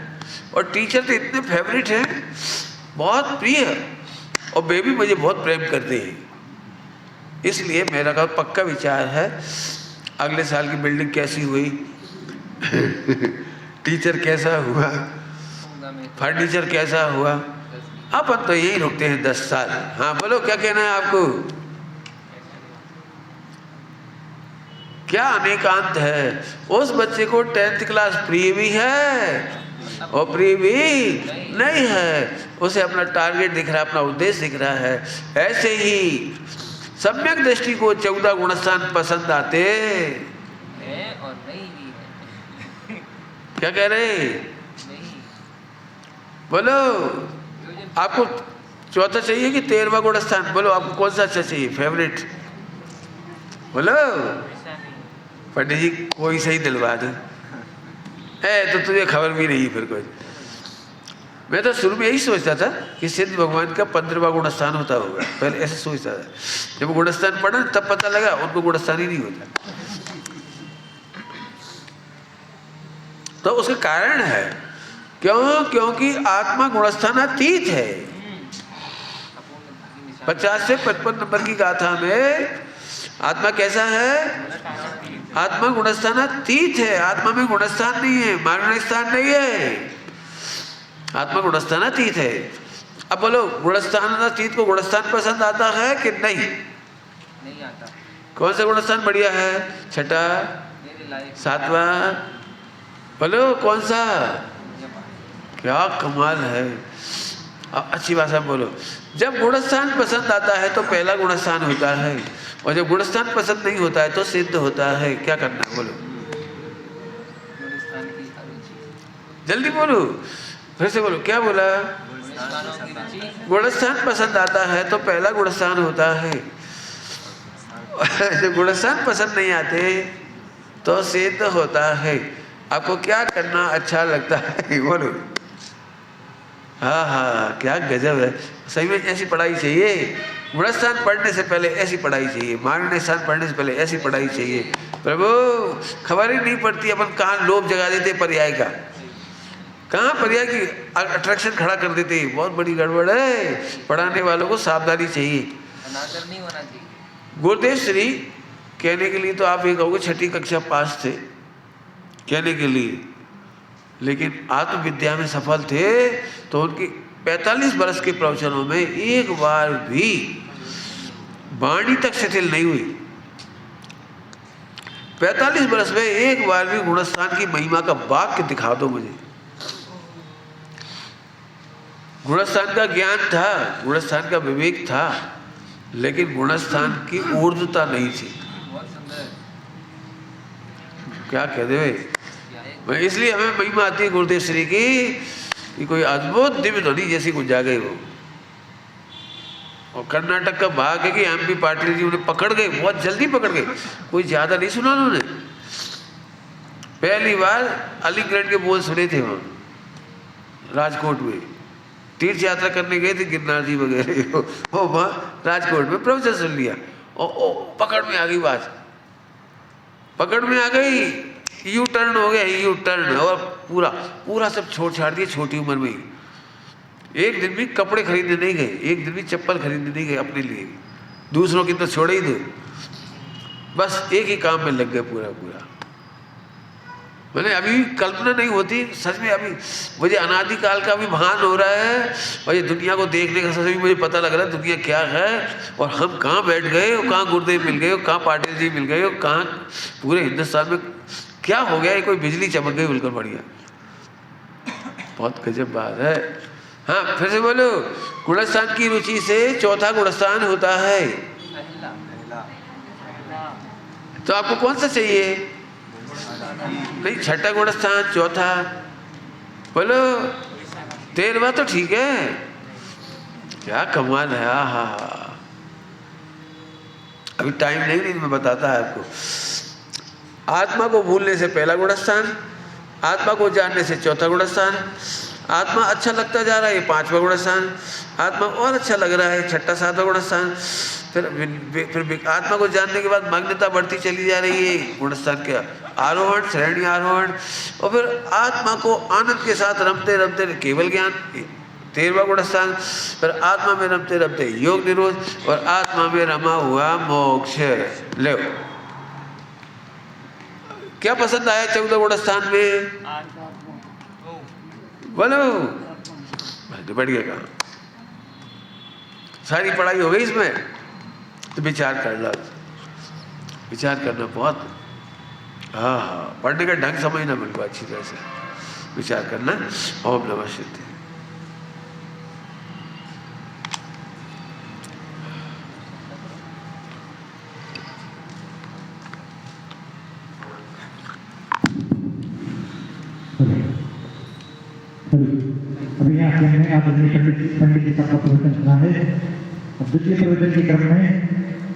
और टीचर तो इतने फेवरेट हैं, बहुत प्रिय है, और बेबी मुझे बहुत प्रेम करते हैं। इसलिए मेरा का पक्का विचार है अगले साल की बिल्डिंग कैसी हुई, टीचर कैसा हुआ, फर्नीचर कैसा हुआ, अपन तो यही रुकते हैं 10 साल। हाँ बोलो, क्या कहना है आपको? क्या अनेकांत है? उस बच्चे को 10th क्लास प्रिय भी है और प्रिय भी नहीं है, उसे अपना टारगेट दिख रहा है, अपना उद्देश्य दिख रहा है। ऐसे ही सम्यक दृष्टि को 14 गुणस्थान पसंद आते
है और नहीं भी है।
क्या कह रहे? बोलो, आपको चौथा चाहिए कि 13वां गुणस्थान? बोलो आपको कौन सा अच्छा चाहिए, फेवरेट? बोलो पंडित जी, कोई सही दिलवा दो। तो तुझे खबर भी नहीं फिर कुछ। मैं तो शुरू में यही सोचता था कि सिद्ध भगवान का 15वां गुणस्थान होता होगा, पहले ऐसे सोचता था। जब गुणस्थान पढ़ा तब पता लगा उनको गुणस्थान ही नहीं होता। तो उसका कारण है क्यों? क्योंकि आत्मा गुणस्थानातीत है। 50 से 55 नंबर की गाथा में आत्मा कैसा है? आत्मा गुणस्थानातीत है। आत्मा में गुणस्थान नहीं है, मानव स्थान नहीं है, आत्मा गुणस्थानातीत है। अब बोलो गुणस्थानातीत को गुणस्थान पसंद आता है कि नहीं?
नहीं आता।
कौन सा गुणस्थान बढ़िया है? छठा, सातवां, बोलो कौन सा? क्या कमाल है। अब अच्छी भाषा बोलो। जब गुणस्थान पसंद आता है तो पहला गुणस्थान होता है, और जब गुणस्थान पसंद नहीं होता है तो सिद्ध होता है। क्या करना है बोलो? जल्दी बोलो, फिर से बोलो। क्या बोला? गुणस्थान पसंद आता है तो पहला गुणस्थान होता है, जब गुणस्थान पसंद नहीं आते तो सिद्ध होता है। आपको क्या करना अच्छा लगता है बोलो? हाँ हाँ, क्या गजब है। सही में ऐसी पढ़ाई चाहिए। गुणस्थान पढ़ने से पहले ऐसी पढ़ाई चाहिए, मानव स्थान पढ़ने से पहले ऐसी पढ़ाई चाहिए। प्रभु खबर ही नहीं पड़ती अपन कहाँ लोभ जगा देते पर्याय का, कहाँ पर्याय की अट्रैक्शन खड़ा कर देते। बहुत बड़ी गड़बड़ है। पढ़ाने वालों को सावधानी चाहिए,
अनादर नहीं होना चाहिए।
गुरुदेव श्री कहने के लिए तो आप ये कहोगे 6ठी कक्षा पास थे कहने के लिए, लेकिन आत्मविद्या में सफल थे तो उनकी 45 वर्ष के प्रवचनों में एक बार भी वाणी तक शिथिल नहीं हुई। 45 वर्ष में एक बार भी गुणस्थान की महिमा का वाक्य दिखा दो मुझे। गुणस्थान का ज्ञान था, गुणस्थान का विवेक था, लेकिन गुणस्थान की ऊर्ध्वता नहीं थी। क्या कह दे? इसलिए हमें महिमा आती है गुरुदेव श्री की कि कोई अद्भुत दिव्य ध्वनि जैसी कुछ जा गई वो। और कर्नाटक का भाग है कि MP पाटिल जी उन्हें पकड़ गए, बहुत जल्दी पकड़ गए। कोई ज्यादा नहीं सुना उन्होंने, पहली बार अलीगढ़ के बोल सुने थे वहाँ राजकोट में। तीर्थ यात्रा करने गए थे गिरनार जी वगैरह, वो वहाँ राजकोट में प्रवचन सुन लिया और पकड़ में आ गई बात, पकड़ में आ गई। यू टर्न हो गया, यू टर्न, और पूरा पूरा सब छोड़ छाड़ दिए छोटी उम्र में ही। एक दिन भी कपड़े खरीदने नहीं गए, एक दिन भी चप्पल खरीदने नहीं गए अपने लिए, दूसरों की तो छोड़े ही दो, बस एक ही काम में लग गए पूरा पूरा। मैंने अभी कल्पना नहीं होती सच में। अभी मुझे अनादिकाल का भी भान हो रहा है, और ये दुनिया को देखने का सच में मुझे पता लग रहा है दुनिया क्या है, और हम कहाँ बैठ गए, और कहाँ गुरुदेव मिल गए, और कहाँ पाटिल जी मिल गए, और कहाँ पूरे हिंदुस्तान में क्या हो गया। ये कोई बिजली चमक गई बिल्कुल बढ़िया। बहुत गजब बात है। हाँ फिर से बोलो। गुणस्थान की रुचि से चौथा गुणस्थान होता है। तो आपको कौन सा चाहिए? नहीं, छठा गुणस्थान, चौथा, बोलो 13वां तो ठीक है। क्या कमाल है। हाँ अभी टाइम नहीं मैं बताता है आपको। आत्मा को भूलने से पहला गुणस्थान, आत्मा को जानने से चौथा गुणस्थान, आत्मा अच्छा लगता जा रहा है ये 5वां गुणस्थान, आत्मा और अच्छा लग रहा है 6ठा 7वां गुणस्थान, फिर आत्मा को जानने के बाद मान्यता बढ़ती चली जा रही है गुणस्थान के आरोहण, श्रेणी आरोहण, और फिर आत्मा को आनंद के साथ रमते रमते केवल ज्ञान 13वां गुणस्थान, फिर आत्मा में रमते रमते योग निरोध, और आत्मा में रमा हुआ मोक्ष। ले क्या पसंद आया 14 गुणस्थान में? बोलो। बढ़ गया कहाँ? सारी पढ़ाई हो गई इसमें, तो विचार कर लो। विचार करना बहुत, हाँ पढ़ने का ढंग समझना बिल्कुल अच्छी तरह से विचार करना। ओम नमः शिवाय।
अभी आपने पंडित जी का प्रवचन सुना है। अब द्वितीय प्रवचन के क्रम में